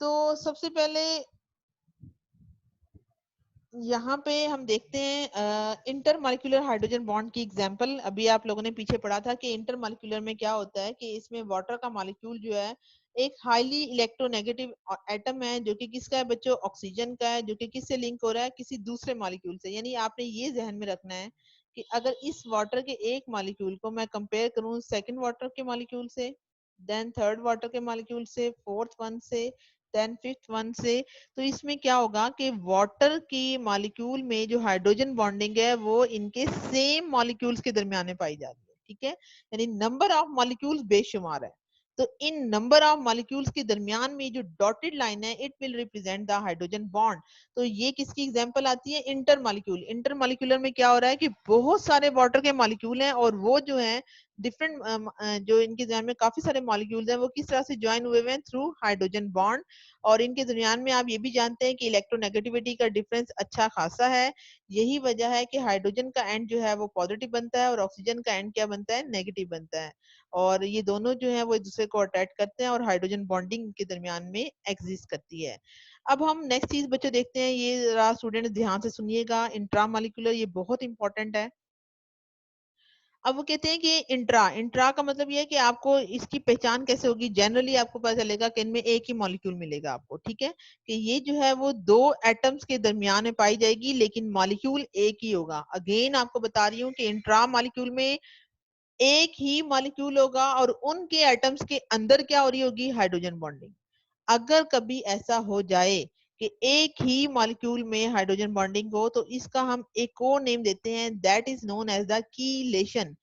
तो सबसे पहले यहाँ पे हम देखते हैं इंटर मॉलिक्यूलर हाइड्रोजन बॉन्ड की एग्जांपल। अभी आप लोगों ने पीछे पढ़ा था कि इंटर मॉलिक्यूलर में क्या होता है कि इसमें वाटर का मॉलिक्यूल जो है एक हाईली इलेक्ट्रोनेगेटिव एटम है जो कि किसका है बच्चों, ऑक्सीजन का है, जो कि किससे लिंक हो रहा है, किसी दूसरे मॉलिक्यूल से। यानी आपने ये जहन में रखना है कि अगर इस वाटर के एक मॉलिक्यूल को मैं कंपेयर करूं सेकंड वाटर के मॉलिक्यूल से, देन थर्ड वाटर के मॉलिक्यूल से, फोर्थ वन से, देन फिफ्थ वन से, तो इसमें क्या होगा कि वाटर की मॉलिक्यूल में जो हाइड्रोजन बॉन्डिंग है वो इनके सेम मॉलिक्यूल्स के दरमियान में पाई जाती है, ठीक है। यानी नंबर ऑफ मॉलिक्यूल्स बेशुमार है। तो इन नंबर ऑफ मॉलिक्यूल्स के दरमियान में जो डॉटेड लाइन है it will represent the hydrogen bond. तो ये किसकी एग्जांपल आती है? Inter molecule. इंटर मॉलिक्यूलर में क्या हो रहा है कि बहुत सारे वाटर के मॉलिक्यूल हैं और वो जो है डिफरेंट जो इनके दरमियान में काफी सारे मॉलिक्यूल्स हैं वो किस तरह से ज्वाइन हुए हुए हैं? Through hydrogen bond. और इनके दरमियान में आप ये भी जानते हैं कि इलेक्ट्रोनेगेटिविटी का डिफरेंस अच्छा खासा है। यही वजह है कि हाइड्रोजन का एंड जो है वो पॉजिटिव बनता है और ऑक्सीजन का एंड क्या बनता है? नेगेटिव बनता है। और ये दोनों जो है वो एक दूसरे को अटैच करते हैं और हाइड्रोजन बॉन्डिंग के दरमियान में एग्जिस्ट करती है। अब हम नेक्स्ट चीज बच्चों देखते हैं, ये जरा स्टूडेंट ध्यान से सुनिएगा। इंट्रामॉलिक्यूलर ये बहुत इंपॉर्टेंट है। अब वो कहते हैं कि इंट्रा इंट्रा का मतलब ये है कि आपको इसकी पहचान कैसे होगी? जनरली आपको पता चलेगा कि इनमें एक ही मॉलिक्यूल मिलेगा आपको, ठीक है, कि ये जो है वो दो एटम्स के दरमियान में पाई जाएगी लेकिन मॉलिक्यूल एक ही होगा। अगेन आपको बता रही हूँ कि इंट्रा मॉलिक्यूल में एक ही मॉलिक्यूल होगा और उनके एटम्स के अंदर क्या हो रही होगी? Hydrogen bonding. अगर कभी ऐसा हो जाए कि एक ही मॉलिक्यूल में हाइड्रोजन बॉन्डिंग हो तो इसका हम एक और नेम देते हैं, that is known as the chelation.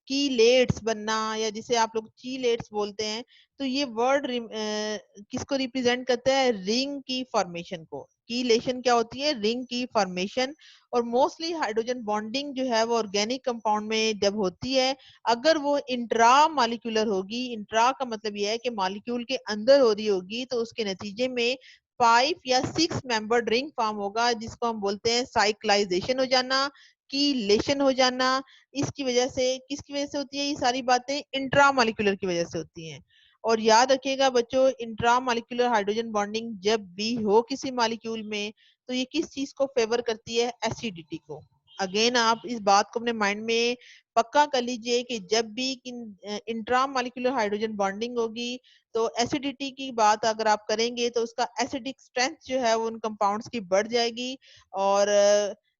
Chelates बनना या जिसे आप लोग चीलेट्स बोलते हैं। तो ये वर्ड किसको रिप्रेजेंट करता है? रिंग की फॉर्मेशन को। कीलेशन क्या होती है? रिंग की फॉर्मेशन। और मोस्टली हाइड्रोजन बॉन्डिंग जो है वो ऑर्गेनिक कंपाउंड में जब होती है, अगर वो इंट्रा मॉलिक्यूलर होगी, इंट्रा का मतलब यह है कि मॉलिक्यूल के अंदर हो रही होगी, तो उसके नतीजे में 5 या 6 मेंबर्ड रिंग फॉर्म होगा जिसको हम बोलते हैं साइक्लाइजेशन हो जाना, कीलेशन हो जाना। इसकी वजह से किसकी वजह से होती है? ये सारी बातें इंट्रा मॉलिक्यूलर की वजह से होती हैं। और याद रखिएगा बच्चों, इंट्रा मॉलिक्यूलर हाइड्रोजन बॉन्डिंग जब भी हो किसी मॉलिक्यूल में तो ये किस चीज को फेवर करती है? एसिडिटी को। अगेन आप इस बात को अपने माइंड में पक्का कर लीजिए कि जब भी इंट्रा मॉलिक्यूलर हाइड्रोजन बॉन्डिंग होगी तो एसिडिटी की बात अगर आप करेंगे तो उसका एसिडिक स्ट्रेंथ जो है वो उन कंपाउंड्स की बढ़ जाएगी। और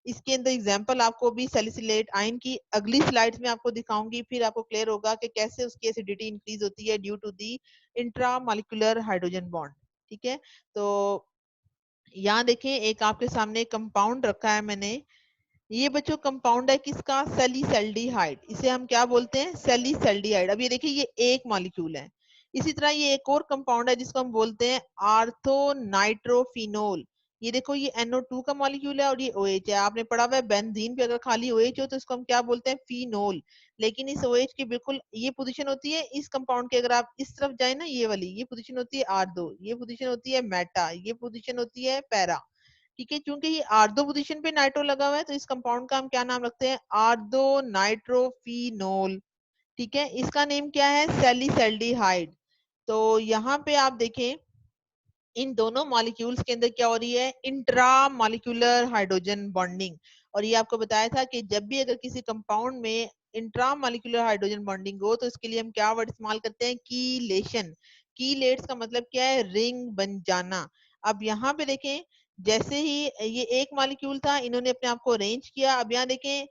इसके अंदर एग्जांपल आपको भी सैलिसिलेट आयन की अगली स्लाइड्स में आपको दिखाऊंगी, फिर आपको क्लियर होगा कि कैसे उसकी एसिडिटी इंक्रीज होती है due to the intramolecular hydrogen bond. ठीक है, तो यहाँ देखें एक आपके सामने कंपाउंड रखा है मैंने। ये बच्चों कंपाउंड है किसका? सैलिसल्डिहाइड। इसे हम क्या बोलते हैं? सैलिसल्डिहाइड। अब ये देखिए ये एक मॉलिक्यूल है। इसी तरह ये एक और कंपाउंड है जिसको हम बोलते हैं आर्थोनाइट्रोफिनोल। ये देखो ये NO2 का मॉलिक्यूल है और ये OH है। आपने पढ़ा हुआ है बेंजीन पे अगर खाली OH हो तो इसको हम क्या बोलते हैं? फिनोल। लेकिन इस OH की बिल्कुल ये पोजीशन होती है इस कंपाउंड के, अगर आप इस तरफ जाए ना, ये वाली ये पोजीशन होती है R2, ये पोजीशन होती है मेटा, ये पोजीशन होती है पैरा। ठीक है, क्योंकि ये आर्दो पोजीशन पे नाइट्रो लगा हुआ है तो इस कंपाउंड का हम क्या नाम रखते हैं? आर्दो नाइट्रोफिनोल। ठीक है, इसका नेम क्या है? सैलिसल्डिहाइड। तो यहाँ पे आप देखें इन दोनों मॉलिक्यूल्स के अंदर क्या हो रही है? Intra molecular hydrogen bonding. और ये आपको बताया था कि जब भी अगर किसी कंपाउंड में इंट्रा मॉलिक्यूलर हाइड्रोजन बॉन्डिंग हो तो इसके लिए हम क्या वर्ड इस्तेमाल करते हैं? कीलेशन। कीलेट्स का मतलब क्या है? रिंग बन जाना। अब यहाँ पे देखें, जैसे ही ये एक मॉलिक्यूल था इन्होंने अपने आप को अरेंज किया। अब यहाँ देखें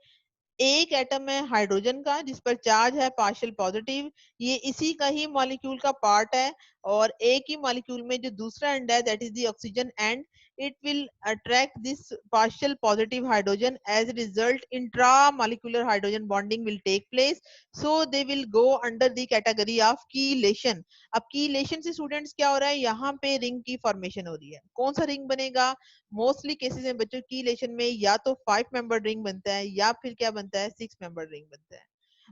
एक एटम है हाइड्रोजन का जिस पर चार्ज है पार्शियल पॉजिटिव, ये इसी का ही मॉलिक्यूल का पार्ट है। और एक ही मॉलिक्यूल में जो दूसरा एंड है that is the oxygen and, it will attract this partial positive hydrogen. As a result, intramolecular hydrogen bonding will take place, so they will go under the category of chelation. अब chelation से students क्या हो रहा है? यहाँ पे ring की formation हो रही है। कौन सा रिंग बनेगा? मोस्टली केसेस में बच्चों chelation में या तो 5 मेंबर रिंग बनता है या फिर क्या बनता है? 6 मेंबर रिंग बनता है।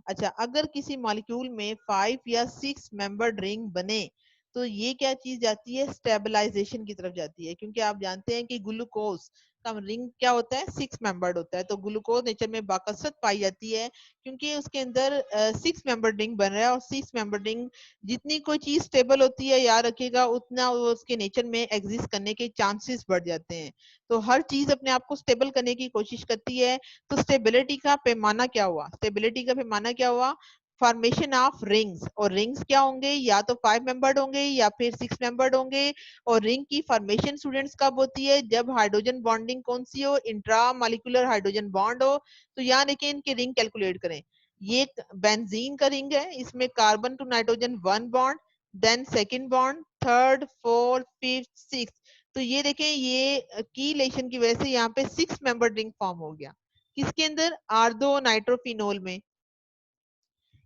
अच्छा, अगर किसी मॉलिक्यूल में 5 या 6 मेंबर्ड रिंग बने तो ये क्या चीज जाती है? स्टेबलाइजेशन की तरफ जाती है, क्योंकि आप जानते हैं कि ग्लूकोज का रिंग क्या होता है? 6 मेंबर्ड होता है। तो ग्लूकोज नेचर में बाकसरत पाई जाती है क्योंकि उसके अंदर 6 मेंबर्ड रिंग बन रहा है। और 6 मेंबर्ड रिंग जितनी कोई चीज स्टेबल होती है याद रखिएगा उतना वो उसके नेचर में एग्जिस्ट करने के चांसेस बढ़ जाते हैं। तो हर चीज अपने आप को स्टेबल करने की कोशिश करती है। तो स्टेबिलिटी का पैमाना क्या हुआ? स्टेबिलिटी का पैमाना क्या हुआ? Formation of rings. और रिंग्स क्या होंगे? या तो 5 मेंबर्ड होंगे या फिर 6 मेंबर्ड होंगे। और रिंग की फॉर्मेशन स्टूडेंट्स कब होती है? जब हाइड्रोजन बॉन्डिंग कौन सी हो? इंट्रा मॉलिक्यूलर हाइड्रोजन बॉन्ड हो। तो यहाँ देखिए इनके रिंग कैलकुलेट करें। ये बेंजीन का रिंग है, इसमें carbon two nitrogen 1 bond, then second bond, third, fourth, fifth, six. तो ये देखें ये कीलेशन की वजह से यहाँ पे 6 मेंबर रिंग फॉर्म हो गया। किसके अंदर? आर्दो नाइट्रोफिनोल में।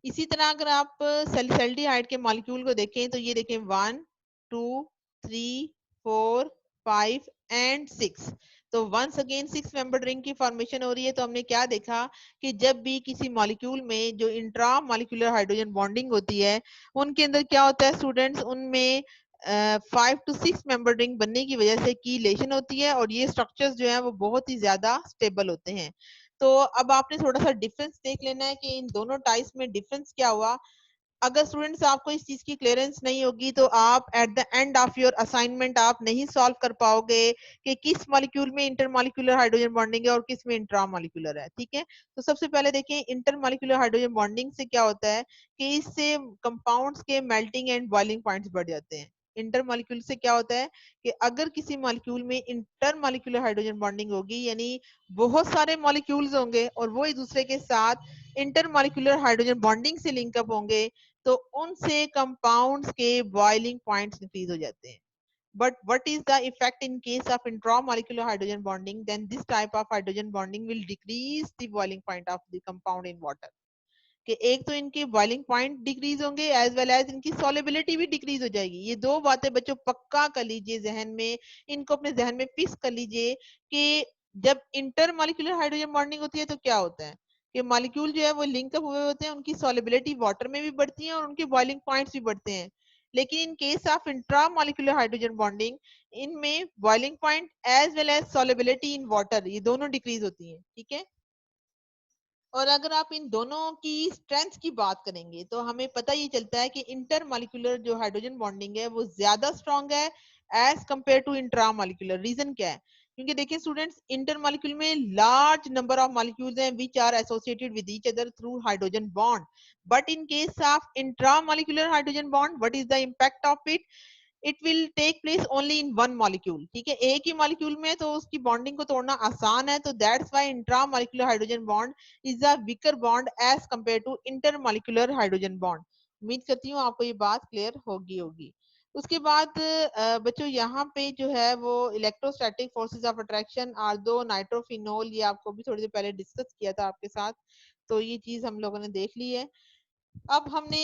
इसी तरह अगर आप सैलिसाइल्डिहाइड के मॉलिक्यूल को देखें तो ये देखें 1 2 3 4 5 एंड 6। तो वंस अगेन 6 मेंबर रिंग की फॉर्मेशन हो रही है। तो हमने क्या देखा कि जब भी किसी मॉलिक्यूल में जो इंट्रा मॉलिक्यूलर हाइड्रोजन बॉन्डिंग होती है उनके अंदर क्या होता है स्टूडेंट्स, उनमें 5 to 6 मेंबर रिंग बनने की वजह से कीलेशन होती है और ये स्ट्रक्चर्स जो है वो बहुत ही ज्यादा स्टेबल होते हैं। तो अब आपने थोड़ा सा डिफरेंस देख लेना है कि इन दोनों टाइप्स में डिफरेंस क्या हुआ। अगर स्टूडेंट्स आपको इस चीज की क्लियरेंस नहीं होगी तो आप at the end of your assignment आप नहीं सॉल्व कर पाओगे कि किस मॉलिक्यूल में इंटरमॉलिक्यूलर हाइड्रोजन बॉन्डिंग है और किस में इंट्रामॉलिक्यूलर है। ठीक है, तो सबसे पहले देखें इंटरमॉलिक्यूलर हाइड्रोजन बॉन्डिंग से क्या होता है कि इससे कंपाउंड्स के मेल्टिंग एंड बॉइलिंग पॉइंट्स बढ़ जाते हैं। इंटरमॉलिक्यूल से क्या होता है कि अगर किसी मॉलिक्यूल में इंटरमॉलिक्यूलर हाइड्रोजन बॉन्डिंग होगी यानी बहुत सारे मॉलिक्यूल्स होंगे और वो एक दूसरे के साथ इंटरमॉलिक्यूलर हाइड्रोजन बॉन्डिंग से लिंकअप होंगे तो उनसे कंपाउंड्स के बॉइलिंग पॉइंट्स इंक्रीज हो जाते हैं। But what is the effect in case of intramolecular hydrogen bonding? Then this type of hydrogen bonding will decrease the boiling point of the compound in water. कि एक तो इनके boiling point decrease होंगे as well as इनकी solubility भी decrease हो जाएगी। ये दो बातें बच्चों पक्का कर लीजिए जहन में, इनको अपने जहन में फिक्स कर लीजिए कि जब इंटरमॉलिक्यूलर हाइड्रोजन बॉन्डिंग होती है तो क्या होता है कि मॉलिक्यूल जो है वो लिंकअप हुए होते हैं, उनकी सॉलेबिलिटी वाटर में भी बढ़ती है और उनके बॉइलिंग पॉइंट्स भी बढ़ते हैं। लेकिन in case of intramolecular hydrogen bonding इनमें boiling point as well as solubility in water ये दोनों डिक्रीज होती है। ठीक है, और अगर आप इन दोनों की स्ट्रेंथ की बात करेंगे तो हमें पता ये चलता है कि इंटरमॉलिक्यूलर जो हाइड्रोजन बॉन्डिंग है वो ज्यादा स्ट्रांग है as compare to intramolecular. Reason क्या है? क्योंकि देखिए स्टूडेंट्स, इंटरमॉलिक्यूल में लार्ज नंबर ऑफ मॉलिक्यूल्स हैं which are associated with each other through hydrogen bond. But in case of intramolecular hydrogen bond what is the impact of it? It will take place only in one molecule. ठीक है, एक ही molecule में तो उसकी bonding को तोड़ना आसान है। तो that's why intramolecular hydrogen bond is a weaker bond as compare to inter molecular hydrogen bond. उम्मीद करती हूँ आपको ये बात क्लियर होगी। उसके बाद बच्चों यहाँ पे जो है वो electrostatic forces of attraction are दो नाइट्रोफिनोल, ये आपको भी थोड़ी देर पहले डिस्कस किया था आपके साथ, तो ये चीज हम लोगों ने देख ली है। अब हमने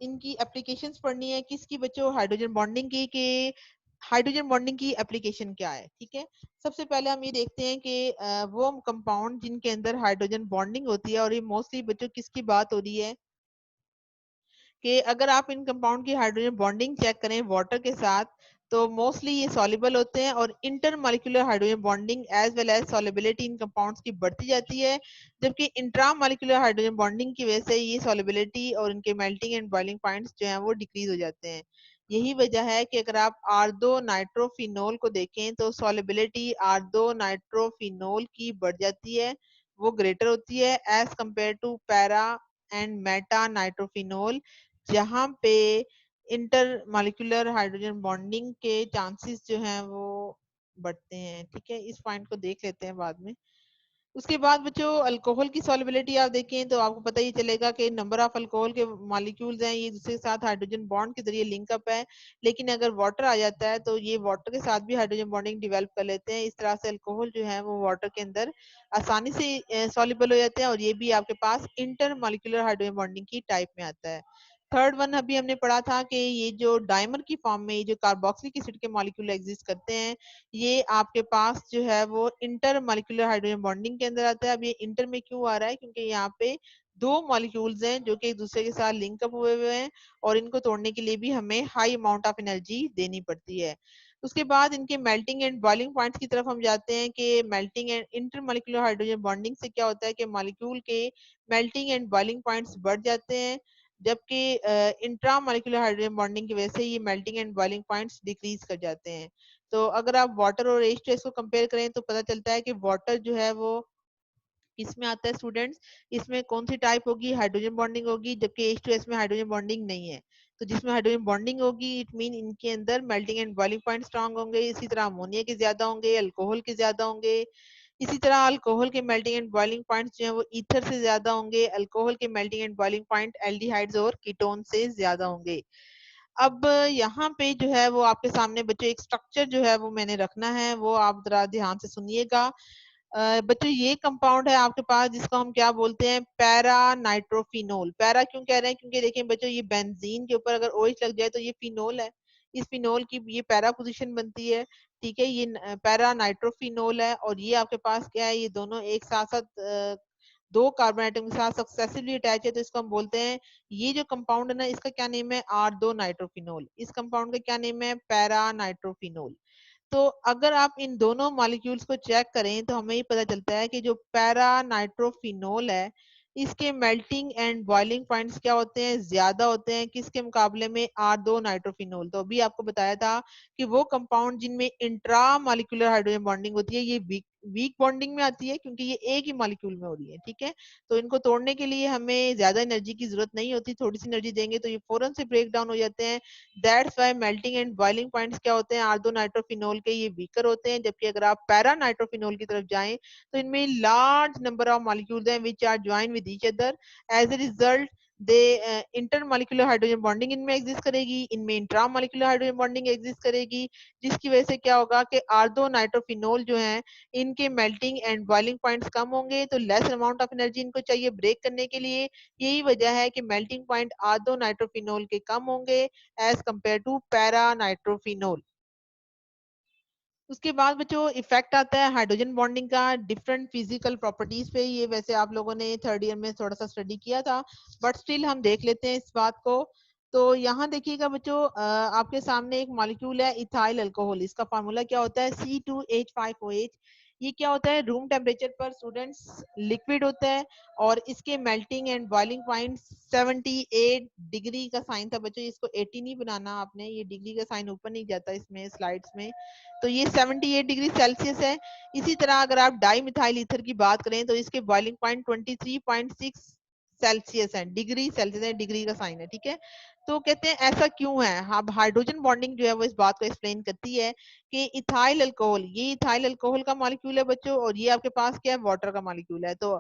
इनकी एप्लीकेशंस पढ़नी है किसकी बच्चों? हाइड्रोजन बॉन्डिंग की। कि हाइड्रोजन बॉन्डिंग की एप्लीकेशन क्या है। ठीक है, सबसे पहले हम ये देखते हैं कि वो कंपाउंड जिनके अंदर हाइड्रोजन बॉन्डिंग होती है, और ये मोस्टली बच्चों किसकी बात हो रही है कि अगर आप इन कंपाउंड की हाइड्रोजन बॉन्डिंग चेक करें वाटर के साथ तो मोस्टली ये सॉल्युबल होते हैं और intermolecular hydrogen bonding as well as solubility इन कंपाउंड्स की बढ़ती जाती है, जबकि इंट्रामॉलिक्यूलर हाइड्रोजन बॉन्डिंग की वजह से ये सॉल्युबिलिटी और इनके मेल्टिंग एंड बॉइलिंग पॉइंट्स जो हैं वो डिक्रीज हो जाते हैं। यही वजह है कि अगर आप आर्दो नाइट्रोफिनोल को देखें तो सॉल्युबिलिटी आर्दो नाइट्रोफिनोल की बढ़ जाती है, वो ग्रेटर होती है as compare to para and meta nitrophenol, जहाँ पे इंटर मॉलिक्यूलर हाइड्रोजन बॉन्डिंग के चांसेस जो हैं वो बढ़ते हैं। ठीक है, इस पॉइंट को देख लेते हैं बाद में। उसके बाद बच्चों अल्कोहल की सॉल्युबिलिटी आप देखें तो आपको पता ही चलेगा कि नंबर ऑफ अल्कोहल के मॉलिक्यूल्स हैं ये दूसरे के साथ हाइड्रोजन बॉन्ड के जरिए लिंकअप है। लेकिन अगर वाटर आ जाता है तो ये वाटर के साथ भी हाइड्रोजन बॉन्डिंग डिवेलप कर लेते हैं। इस तरह से अल्कोहल जो है वो वाटर के अंदर आसानी से सॉल्युबल हो जाते हैं और ये भी आपके पास इंटर मॉलिक्यूलर हाइड्रोजन बॉन्डिंग की टाइप में आता है। थर्ड वन अभी हमने पढ़ा था कि ये जो डाइमर की फॉर्म में ये जो कार्बोक्सिलिक एसिड के मॉलिक्यूल एग्जिस्ट करते हैं ये आपके पास जो है वो इंटर मॉलिक्यूलर हाइड्रोजन बॉन्डिंग के अंदर आता है। अब ये इंटर में क्यों आ रहा है? क्योंकि यहाँ पे दो मॉलिक्यूल्स हैं जो कि एक दूसरे के साथ लिंकअप हुए हुए हैं और इनको तोड़ने के लिए भी हमें हाई अमाउंट ऑफ एनर्जी देनी पड़ती है। उसके बाद इनके मेल्टिंग एंड बॉइलिंग पॉइंट्स की तरफ हम जाते हैं कि melting and inter molecular hydrogen bonding से क्या होता है कि मॉलिक्यूल के मेल्टिंग एंड बॉइलिंग पॉइंट्स बढ़ जाते हैं, जबकि इंट्रा मॉलिक्यूलर हाइड्रोजन बॉन्डिंग की वजह से ये melting and boiling points decrease कर जाते हैं। तो अगर आप वाटर और H2S को कंपेयर करें तो पता चलता है कि वाटर जो है वो इसमें आता है स्टूडेंट्स, इसमें कौन सी टाइप होगी? हाइड्रोजन बॉन्डिंग होगी, जबकि H2S में हाइड्रोजन बॉन्डिंग नहीं है। तो जिसमें हाइड्रोजन बॉन्डिंग होगी इट मीन इनके अंदर melting and boiling point strong होंगे। इसी तरह अमोनिया के ज्यादा होंगे, अल्कोहल के ज्यादा होंगे। इसी तरह अल्कोहल के मेल्टिंग एंड बॉइलिंग पॉइंट्स जो है वो ईथर से ज्यादा होंगे, अल्कोहल के melting and boiling point aldehydes और कीटोन से ज्यादा होंगे। अब यहाँ पे जो है वो आपके सामने बच्चों एक स्ट्रक्चर जो है वो मैंने रखना है, वो आप जरा ध्यान से सुनिएगा। बच्चों ये कंपाउंड है आपके पास जिसको हम क्या बोलते हैं, पैरा नाइट्रोफिनोल। पैरा क्यों कह रहे हैं, क्योंकि देखें बच्चों ये बेंजीन के ऊपर अगर OH लग जाए तो ये फिनोल है, इस फिनोल की ये पैरा पोजीशन बनती है। ठीक है, ये पैरा नाइट्रोफिनोल है और ये आपके पास क्या है, ये दोनों एक साथ साथ दो कार्बन आइटम के साथ सक्सेसिवली अटैच है, तो इसको हम बोलते हैं, ये जो कंपाउंड है ना इसका क्या नेम है, R2 नाइट्रोफिनोल। इस कंपाउंड का क्या नेम है, पैरा नाइट्रोफिनोल। तो अगर आप इन दोनों मॉलिक्यूल्स को चेक करें तो हमें ये पता चलता है कि जो पैरा नाइट्रोफिनोल है इसके मेल्टिंग एंड बॉइलिंग पॉइंट्स क्या होते हैं, ज्यादा होते हैं किसके मुकाबले में, R2 नाइट्रोफिनोल। तो अभी आपको बताया था कि वो कंपाउंड जिनमें इंट्रा मॉलिक्यूलर हाइड्रोजन बॉन्डिंग होती है ये वीक बॉन्डिंग में आती है क्योंकि ये एक ही मॉलिक्यूल में हो रही है। ठीक है, तो इनको तोड़ने के लिए हमें ज्यादा एनर्जी की जरूरत नहीं होती, थोड़ी सी एनर्जी देंगे तो ये फौरन से ब्रेक डाउन हो जाते हैं। That's why melting and boiling points क्या होते हैं, R2 नाइट्रोफिनोल के, ये वीकर होते हैं। जबकि अगर आप पैरा नाइट्रोफिनोल की तरफ जाएं तो इनमें लार्ज नंबर ऑफ मॉलिक्यूल्स हैं which are join with each other. As a result the intermolecular hydrogen bonding इनमें एग्जिस्ट करेगी, इनमें इंट्रामॉलिक्यूलर हाइड्रोजन बॉन्डिंग एग्जिस्ट करेगी, जिसकी वजह से क्या होगा कि R2 नाइट्रोफिनोल जो है इनके मेल्टिंग एंड बॉइलिंग पॉइंट्स कम होंगे, तो लेस अमाउंट ऑफ एनर्जी इनको चाहिए ब्रेक करने के लिए। यही वजह है कि मेल्टिंग पॉइंट R2 नाइट्रोफिनोल के कम होंगे as compare to para nitrophenol. उसके बाद बच्चों इफेक्ट आता है हाइड्रोजन बॉन्डिंग का डिफरेंट फिजिकल प्रॉपर्टीज पे। ये वैसे आप लोगों ने थर्ड ईयर में थोड़ा सा स्टडी किया था, बट स्टिल हम देख लेते हैं इस बात को। तो यहाँ देखिएगा बच्चों, आपके सामने एक मॉलिक्यूल है इथाइल अल्कोहल। इसका फार्मूला क्या होता है, C2H5OH। ये क्या होता है, रूम टेम्परेचर पर स्टूडेंट्स लिक्विड होता है और इसके melting and boiling point 78 degree का साइन था बच्चों, इसको 80 नहीं बनाना आपने, ये डिग्री का साइन ऊपर नहीं जाता इसमें स्लाइड्स में। तो ये 78 डिग्री सेल्सियस है। इसी तरह अगर आप डाई मिथाइल ईथर की बात करें तो इसके बॉइलिंग पॉइंट 23.6 सेल्सियस है, डिग्री सेल्सियस है, डिग्री का साइन है। ठीक है, तो कहते हैं ऐसा क्यों है। अब हाइड्रोजन बॉन्डिंग जो है वो इस बात को एक्सप्लेन करती है कि इथाइल अल्कोहल, ये इथाइल अल्कोहल का मॉलिक्यूल है बच्चों और ये आपके पास क्या है, वाटर का मॉलिक्यूल है। तो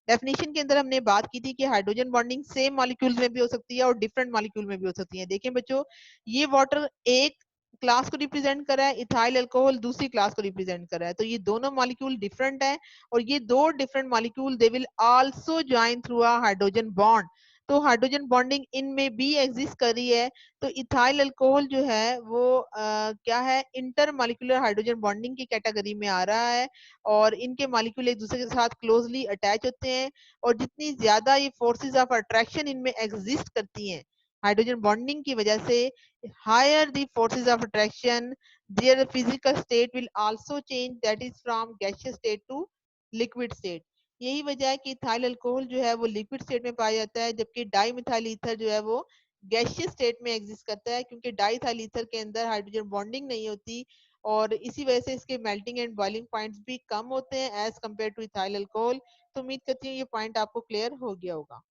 डेफिनेशन के अंदर हमने बात की थी कि हाइड्रोजन बॉन्डिंग सेम मॉलिक्यूल में भी हो सकती है और डिफरेंट मॉलिक्यूल में भी हो सकती है। देखें बच्चों, ये वाटर एक क्लास को रिप्रेजेंट कर रहा है, इथाइल अल्कोहल दूसरी क्लास को रिप्रेजेंट कर रहा है, तो ये दोनों मॉलिक्यूल डिफरेंट है और ये दो different molecule they will also join through a hydrogen bond. तो हाइड्रोजन बॉन्डिंग इनमें भी एग्जिस्ट कर रही है। तो इथाइल अल्कोहल जो है वो क्या है, इंटर मॉलिक्यूलर हाइड्रोजन बॉन्डिंग की कैटेगरी में आ रहा है और इनके मॉलिक्यूल एक दूसरे के साथ क्लोजली अटैच होते हैं और जितनी ज्यादा ये फोर्सेस ऑफ अट्रैक्शन इनमें एग्जिस्ट करती हैं हाइड्रोजन बॉन्डिंग की वजह से, higher the forces of attraction, their physical state will also change, that is from gaseous state to liquid state। यही वजह है कि इथाइल अल्कोहल जो है वो लिक्विड स्टेट में पाया जाता है, जबकि डाई मिथाइल ईथर जो है वो गैशियस स्टेट में एग्जिस्ट करता है, क्योंकि डाई इथाइल ईथर के अंदर हाइड्रोजन बॉन्डिंग नहीं होती और इसी वजह से इसके मेल्टिंग एंड बॉइलिंग पॉइंट्स भी कम होते हैं as compare to ethyl alcohol. तो उम्मीद करती हूँ ये पॉइंट आपको क्लियर हो गया होगा।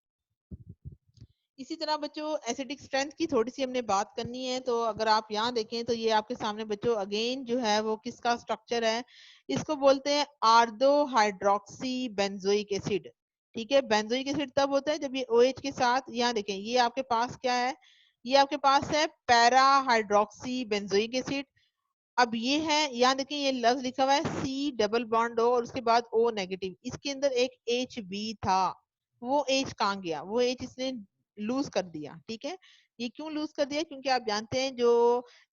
इसी तरह बच्चों एसिडिक स्ट्रेंथ की थोड़ी सी हमने बात करनी है। तो अगर आप यहाँ देखें तो ये आपके सामने बच्चों अगेन जो है वो किसका स्ट्रक्चर है, इसको बोलते हैं आर्दो हाइड्रोक्सी बेंजोइक एसिड। ठीक है, बेंजोइक एसिड तब होता है जब ये OH के साथ, यहाँ देखें ये आपके पास क्या है, ये आपके पास है पैरा हाइड्रोक्सी बेंजोइक एसिड। अब ये है, यहाँ देखिए ये लफ्ज लिखा हुआ है C डबल बॉन्ड O और उसके बाद O नेगेटिव, इसके अंदर एक HB था, वो H कहाँ गया, वो H इसने लूज कर दिया। ठीक है, ये क्यों लूज कर दिया, क्योंकि आप जानते हैं जो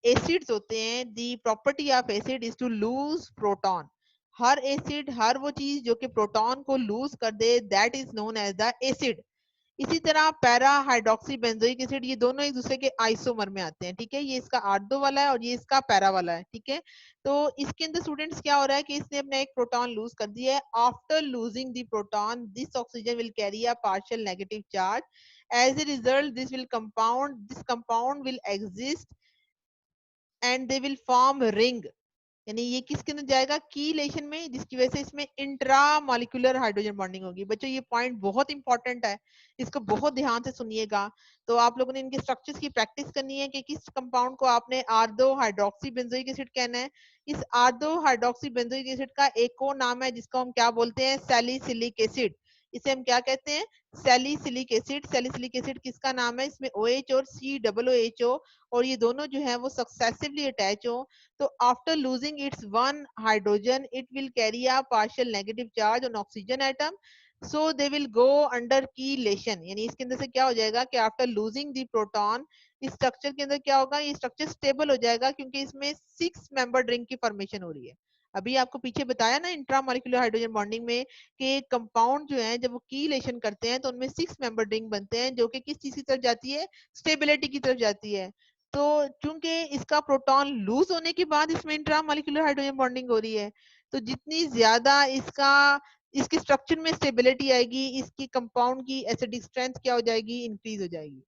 एसिड्स होते हैं, the property of acid is to lose proton. हर एसिड, हर वो चीज जो कि प्रोटॉन को लूज कर दे, that is known as the acid. इसी तरह पैरा हाइड्रोक्सी बेंजोइक एसिड, ये दोनों एक दूसरे के आइसोमर में आते हैं। ठीक है, ये इसका आर्दो वाला है और ये इसका पैरा वाला है। ठीक है, तो इसके अंदर स्टूडेंट्स क्या हो रहा है कि इसने अपना एक प्रोटॉन लूज कर दिया है। After losing the proton this oxygen will carry a partial negative charge, as a result this compound will exist and they will form ring. यानी ये किसके अंदर जाएगा, कीलेशन में, जिसकी वजह से इसमें इंट्रा मॉलिक्यूलर हाइड्रोजन बॉन्डिंग होगी। बच्चों ये पॉइंट बहुत इंपॉर्टेंट है, इसको बहुत ध्यान से सुनिएगा। तो आप लोगों ने इनके स्ट्रक्चर्स की प्रैक्टिस करनी है कि किस कंपाउंड को आपने आर्दो हाइड्रोक्सी बेंजोइक एसिड कहना है। इस आर्दो हाइड्रोक्सी बेंजोइक एसिड का एक और नाम है जिसको हम क्या बोलते हैं, सैलिसिलिक एसिड। इसे हम क्या कहते हैं? Salicylic acid. सैलिसिलिक एसिड किसका नाम है? इसमें OH और COOH और ये दोनों जो है वो सक्सेसिवली अटैच हो, तो after losing its one hydrogen it will carry a partial negative charge on oxygen atom, so they will go under chelation. यानी इसके अंदर से क्या हो जाएगा कि आफ्टर लूजिंग द प्रोटॉन, इस स्ट्रक्चर के अंदर क्या होगा, ये स्ट्रक्चर स्टेबल हो जाएगा क्योंकि इसमें 6 मेंबर रिंग की फॉर्मेशन हो रही है। अभी आपको पीछे बताया ना इंट्रामॉलिक्यूलर हाइड्रोजन बॉन्डिंग में कि कंपाउंड जो है जब वो कीलेशन करते हैं तो उनमें 6 मेंबर रिंग बनते हैं जो कि किस चीज की तरफ जाती है? स्टेबिलिटी की तरफ जाती है। तो चूंकि इसका प्रोटॉन लूज होने के बाद इसमें इंट्रामॉलिक्यूलर हाइड्रोजन बॉन्डिंग हो रही है, तो जितनी ज्यादा इसकी स्ट्रक्चर में स्टेबिलिटी आएगी, इसकी कंपाउंड की एसिडिक स्ट्रेंथ क्या हो जाएगी? इंक्रीज हो जाएगी।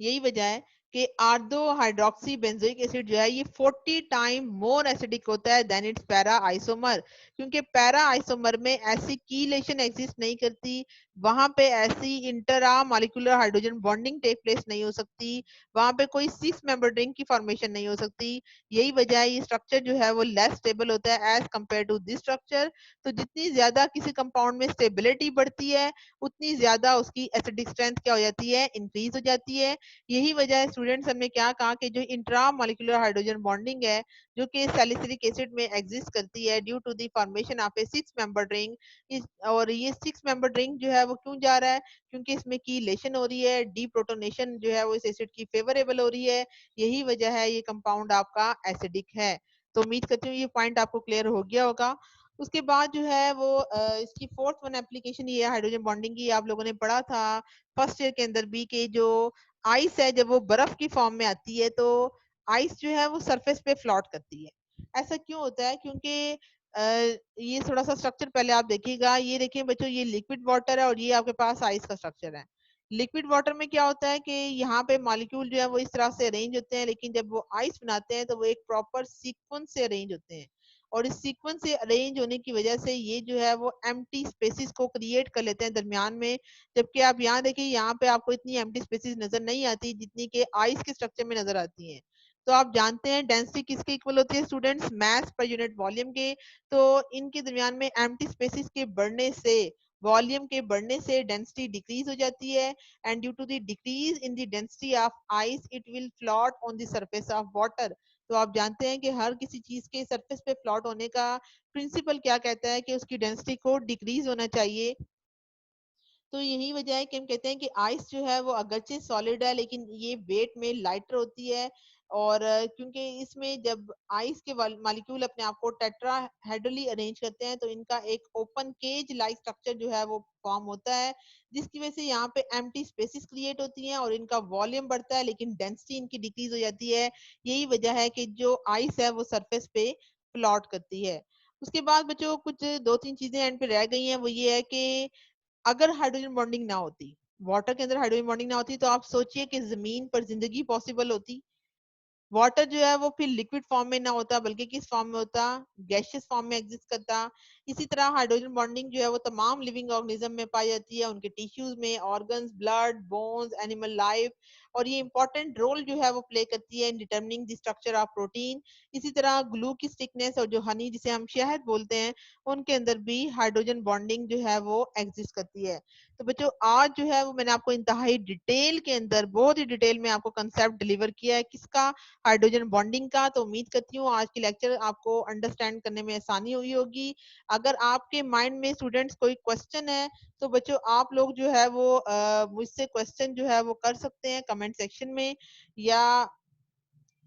यही वजह है कि आर्दो हाइड्रोक्सी बेंजोइक एसिड जो है ये 40 टाइम मोर एसिडिक होता है देन इट्स पैरा आइसोमर, क्योंकि पैरा आइसोमर में ऐसी कीलेशन एग्जिस्ट नहीं करती, वहां पे ऐसी intramolecular hydrogen bonding take place नहीं हो सकती, वहां पे कोई 6 मेंबर रिंग की फॉर्मेशन नहीं हो सकती। यही वजह है ये स्ट्रक्चर जो है वो लेस स्टेबल होता है as compare to this structure. तो जितनी ज्यादा किसी कंपाउंड में स्टेबिलिटी बढ़ती है उतनी ज्यादा उसकी एसिडिक स्ट्रेंथ क्या हो जाती है? इंक्रीज हो जाती है। यही वजह है स्टूडेंट्स हमने क्या कहा कि जो इंट्रा मॉलिक्यूलर हाइड्रोजन बॉन्डिंग है जो कि सैलिसिलिक एसिड में एग्जिस्ट करती है due to the formation of a 6 member ring, और ये 6 मेंबर रिंग जो है वो क्यों जा रहा है? क्योंकि इसमें कीलेशन हो रही है, डीप्रोटोनेशन जो है वो इस एसिड की फेवरेबल हो रही है। यही वजह है ये कंपाउंड आपका एसिडिक है। तो उम्मीद करती हूँ ये पॉइंट आपको क्लियर हो गया होगा। उसके बाद जो है वो इसकी फोर्थ वन एप्लीकेशन ये हाइड्रोजन बॉन्डिंग की, आप लोगों ने पढ़ा था फर्स्ट ईयर के अंदर भी कि जो आइस है जब वो बर्फ की फॉर्म में आती है तो आइस जो है वो सरफेस पे फ्लोट करती है। ऐसा क्यों होता है? क्योंकि ये थोड़ा सा स्ट्रक्चर पहले आप देखिएगा, ये देखिए बच्चों ये लिक्विड वाटर है और ये आपके पास आइस का स्ट्रक्चर है। लिक्विड वाटर में क्या होता है कि यहाँ पे मॉलिक्यूल जो है वो इस तरह से अरेंज होते हैं, लेकिन जब वो आइस बनाते हैं तो वो एक प्रॉपर सीक्वेंस से अरेंज होते हैं, और इस सीक्वेंस से अरेंज होने की वजह से ये जो है वो एम्प्टी स्पेसिस को क्रिएट कर लेते हैं दरमियान में। जबकि आप यहाँ देखिए यहाँ पे आपको इतनी एम्प्टी स्पेसिस नजर नहीं आती जितनी के आइस के स्ट्रक्चर में नजर आती हैं। तो आप जानते हैं डेंसिटी किसके इक्वल होती है स्टूडेंट्स? मास पर यूनिट वॉल्यूम के। तो इनके दरमियान में एम्प्टी स्पेसिस के बढ़ने से, वॉल्यूम के बढ़ने से डेंसिटी डिक्रीज हो जाती है, and due to the decrease in the density of ice it will float on the surface of water. तो आप जानते हैं कि हर किसी चीज के सरफेस पे फ्लोट होने का प्रिंसिपल क्या कहता है कि उसकी डेंसिटी को डिक्रीज होना चाहिए। तो यही वजह है कि हम कहते हैं कि आइस जो है वो अगरचे सॉलिड है लेकिन ये वेट में लाइटर होती है, और क्योंकि इसमें जब आइस के मॉलिक्यूल अपने आप को टेट्राहेड्रली अरेंज करते हैं तो इनका एक ओपन केज लाइक स्ट्रक्चर जो है वो फॉर्म होता है, जिसकी वजह से यहाँ पे एम्प्टी स्पेसिस क्रिएट होती हैं और इनका वॉल्यूम बढ़ता है लेकिन डेंसिटी इनकी डिक्रीज हो जाती है। यही वजह है कि जो आइस है वो सरफेस पे फ्लोट करती है। उसके बाद बच्चों कुछ दो तीन चीजें एंड पे रह गई हैं, वो ये है कि अगर हाइड्रोजन बॉन्डिंग ना होती, वाटर के अंदर हाइड्रोजन बॉन्डिंग ना होती, तो आप सोचिए कि जमीन पर जिंदगी पॉसिबल होती? वाटर जो है वो फिर लिक्विड फॉर्म में ना होता बल्कि किस फॉर्म में होता? गैशियस फॉर्म में एग्जिस्ट करता। इसी तरह हाइड्रोजन बॉन्डिंग जो है वो तमाम लिविंग ऑर्गेनिज्म में पाई जाती है, उनके टिश्यूज में, organs, blood, bones, animal life, और ये इंपॉर्टेंट रोल जो है वो प्ले करती है in determining the structure of protein. इसी तरह ग्लू की थिकनेस और जो हनी जिसे हम शहद बोलते हैं उनके अंदर भी हाइड्रोजन बॉन्डिंग जो है वो एग्जिस्ट करती है। तो बच्चों आज जो है वो मैंने आपको इंतहाई डिटेल के अंदर, बहुत ही डिटेल में आपको कंसेप्ट डिलीवर किया है किसका? हाइड्रोजन बॉन्डिंग का। तो उम्मीद करती हूँ आज की लेक्चर आपको अंडरस्टैंड करने में आसानी हुई होगी। अगर आपके माइंड में स्टूडेंट्स कोई क्वेश्चन है तो बच्चों आप लोग जो है वो मुझसे क्वेश्चन जो है वो कर सकते हैं कमेंट सेक्शन में। या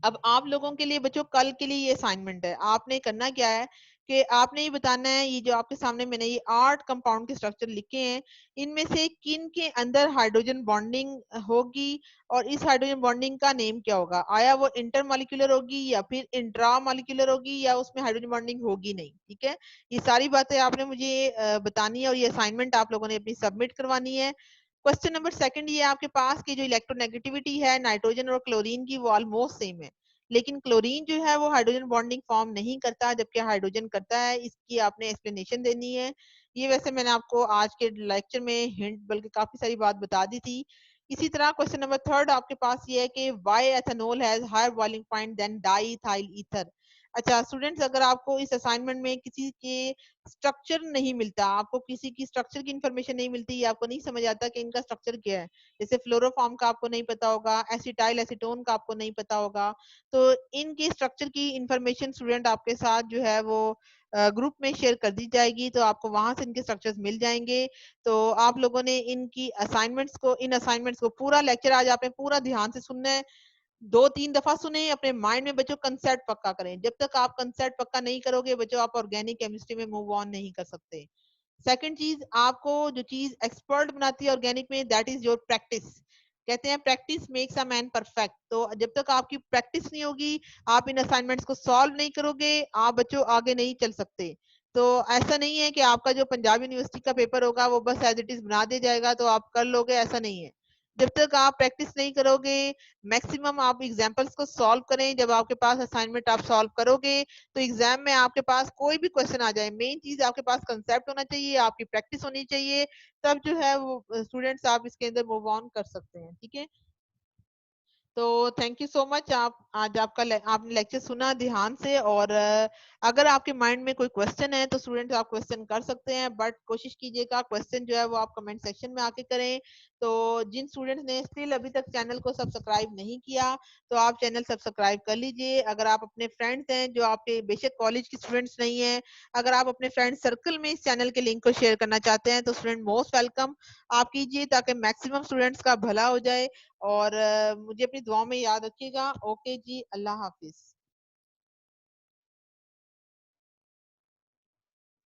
अब आप लोगों के लिए बच्चों कल के लिए ये असाइनमेंट है, आपने करना क्या है कि आपने ये बताना है, ये जो आपके सामने मैंने ये 8 कंपाउंड के स्ट्रक्चर लिखे हैं, इनमें से किन के अंदर हाइड्रोजन बॉन्डिंग होगी और इस हाइड्रोजन बॉन्डिंग का नेम क्या होगा? आया वो इंटरमॉलिक्यूलर होगी या फिर इंट्रामॉलिक्यूलर होगी या उसमें हाइड्रोजन बॉन्डिंग होगी नहीं? ठीक है, ये सारी बातें आपने मुझे बतानी है और ये असाइनमेंट आप लोगों ने अपनी सबमिट करवानी है। क्वेश्चन नंबर सेकंड ये आपके पास की जो इलेक्ट्रोनेगेटिविटी है नाइट्रोजन और क्लोरीन की वो ऑलमोस्ट सेम है, लेकिन क्लोरीन जो है वो हाइड्रोजन बॉन्डिंग फॉर्म नहीं करता जबकि हाइड्रोजन करता है। इसकी आपने एक्सप्लेनेशन देनी है। ये वैसे मैंने आपको आज के लेक्चर में हिंट बल्कि काफी सारी बात बता दी थी। इसी तरह क्वेश्चन नंबर थर्ड आपके पास ये है कि why ethanol has higher boiling point than diethyl ether. अच्छा स्टूडेंट्स, अगर आपको इस असाइनमेंट में किसी के स्ट्रक्चर नहीं मिलता, आपको किसी की स्ट्रक्चर की इंफॉर्मेशन नहीं मिलती या आपको नहीं समझ आता कि इनका स्ट्रक्चर क्या है, जैसे फ्लोरोफॉर्म का आपको नहीं पता होगा, एसिटाइल एसीटोन का आपको नहीं पता होगा, तो इनके स्ट्रक्चर की इंफॉर्मेशन स्टूडेंट आपके साथ जो है वो ग्रुप में शेयर कर दी जाएगी, तो आपको वहां से इनके स्ट्रक्चर्स मिल जाएंगे। तो आप लोगों ने इन असाइनमेंट्स को पूरा लेक्चर आज आपने पूरा ध्यान से सुनना है, 2-3 दफा सुने, अपने माइंड में बच्चों कंसेप्ट पक्का करें। जब तक आप कंसेप्ट पक्का नहीं करोगे बच्चों, आप ऑर्गेनिक केमिस्ट्री में मूव ऑन नहीं कर सकते। सेकंड चीज, आपको जो चीज एक्सपर्ट बनाती है ऑर्गेनिक में, दैट इज योर प्रैक्टिस। कहते हैं practice makes a man perfect. तो जब तक आपकी प्रैक्टिस नहीं होगी, आप इन असाइनमेंट्स को सॉल्व नहीं करोगे, आप बच्चों आगे नहीं चल सकते। तो ऐसा नहीं है कि आपका जो पंजाब यूनिवर्सिटी का पेपर होगा वो बस एज इट इज बना दिया जाएगा तो आप कर लोगे, ऐसा नहीं है। जब तक आप प्रैक्टिस नहीं करोगे, मैक्सिमम आप एग्जाम्पल्स को सॉल्व करें। जब आपके पास असाइनमेंट आप सॉल्व करोगे तो एग्जाम में आपके पास कोई भी क्वेश्चन आ जाए, मेन चीज आपके पास कंसेप्ट होना चाहिए, आपकी प्रैक्टिस होनी चाहिए, तब जो है वो स्टूडेंट्स आप इसके अंदर मूव ऑन कर सकते हैं। ठीक है, तो थैंक यू सो मच। आप आज आपने लेक्चर सुना ध्यान से, और अगर आपके माइंड में कोई क्वेश्चन है तो स्टूडेंट्स आप क्वेश्चन कर सकते हैं, बट कोशिश कीजिएगा क्वेश्चन जो है वो आप कमेंट सेक्शन में आके करें। तो जिन स्टूडेंट्स ने स्टिल अभी तक चैनल को सब्सक्राइब नहीं किया तो आप चैनल सब्सक्राइब कर लीजिए। अगर आप अपने फ्रेंड्स हैं जो आपके बेशक कॉलेज के स्टूडेंट्स नहीं है, अगर आप अपने फ्रेंड सर्कल में इस चैनल के लिंक को शेयर करना चाहते हैं तो स्टूडेंट मोस्ट वेलकम आप कीजिए, ताकि मैक्सिमम स्टूडेंट्स का भला हो जाए। और मुझे अपनी दुआ में याद रखिएगा। ओके जी, अल्लाह हाफिज।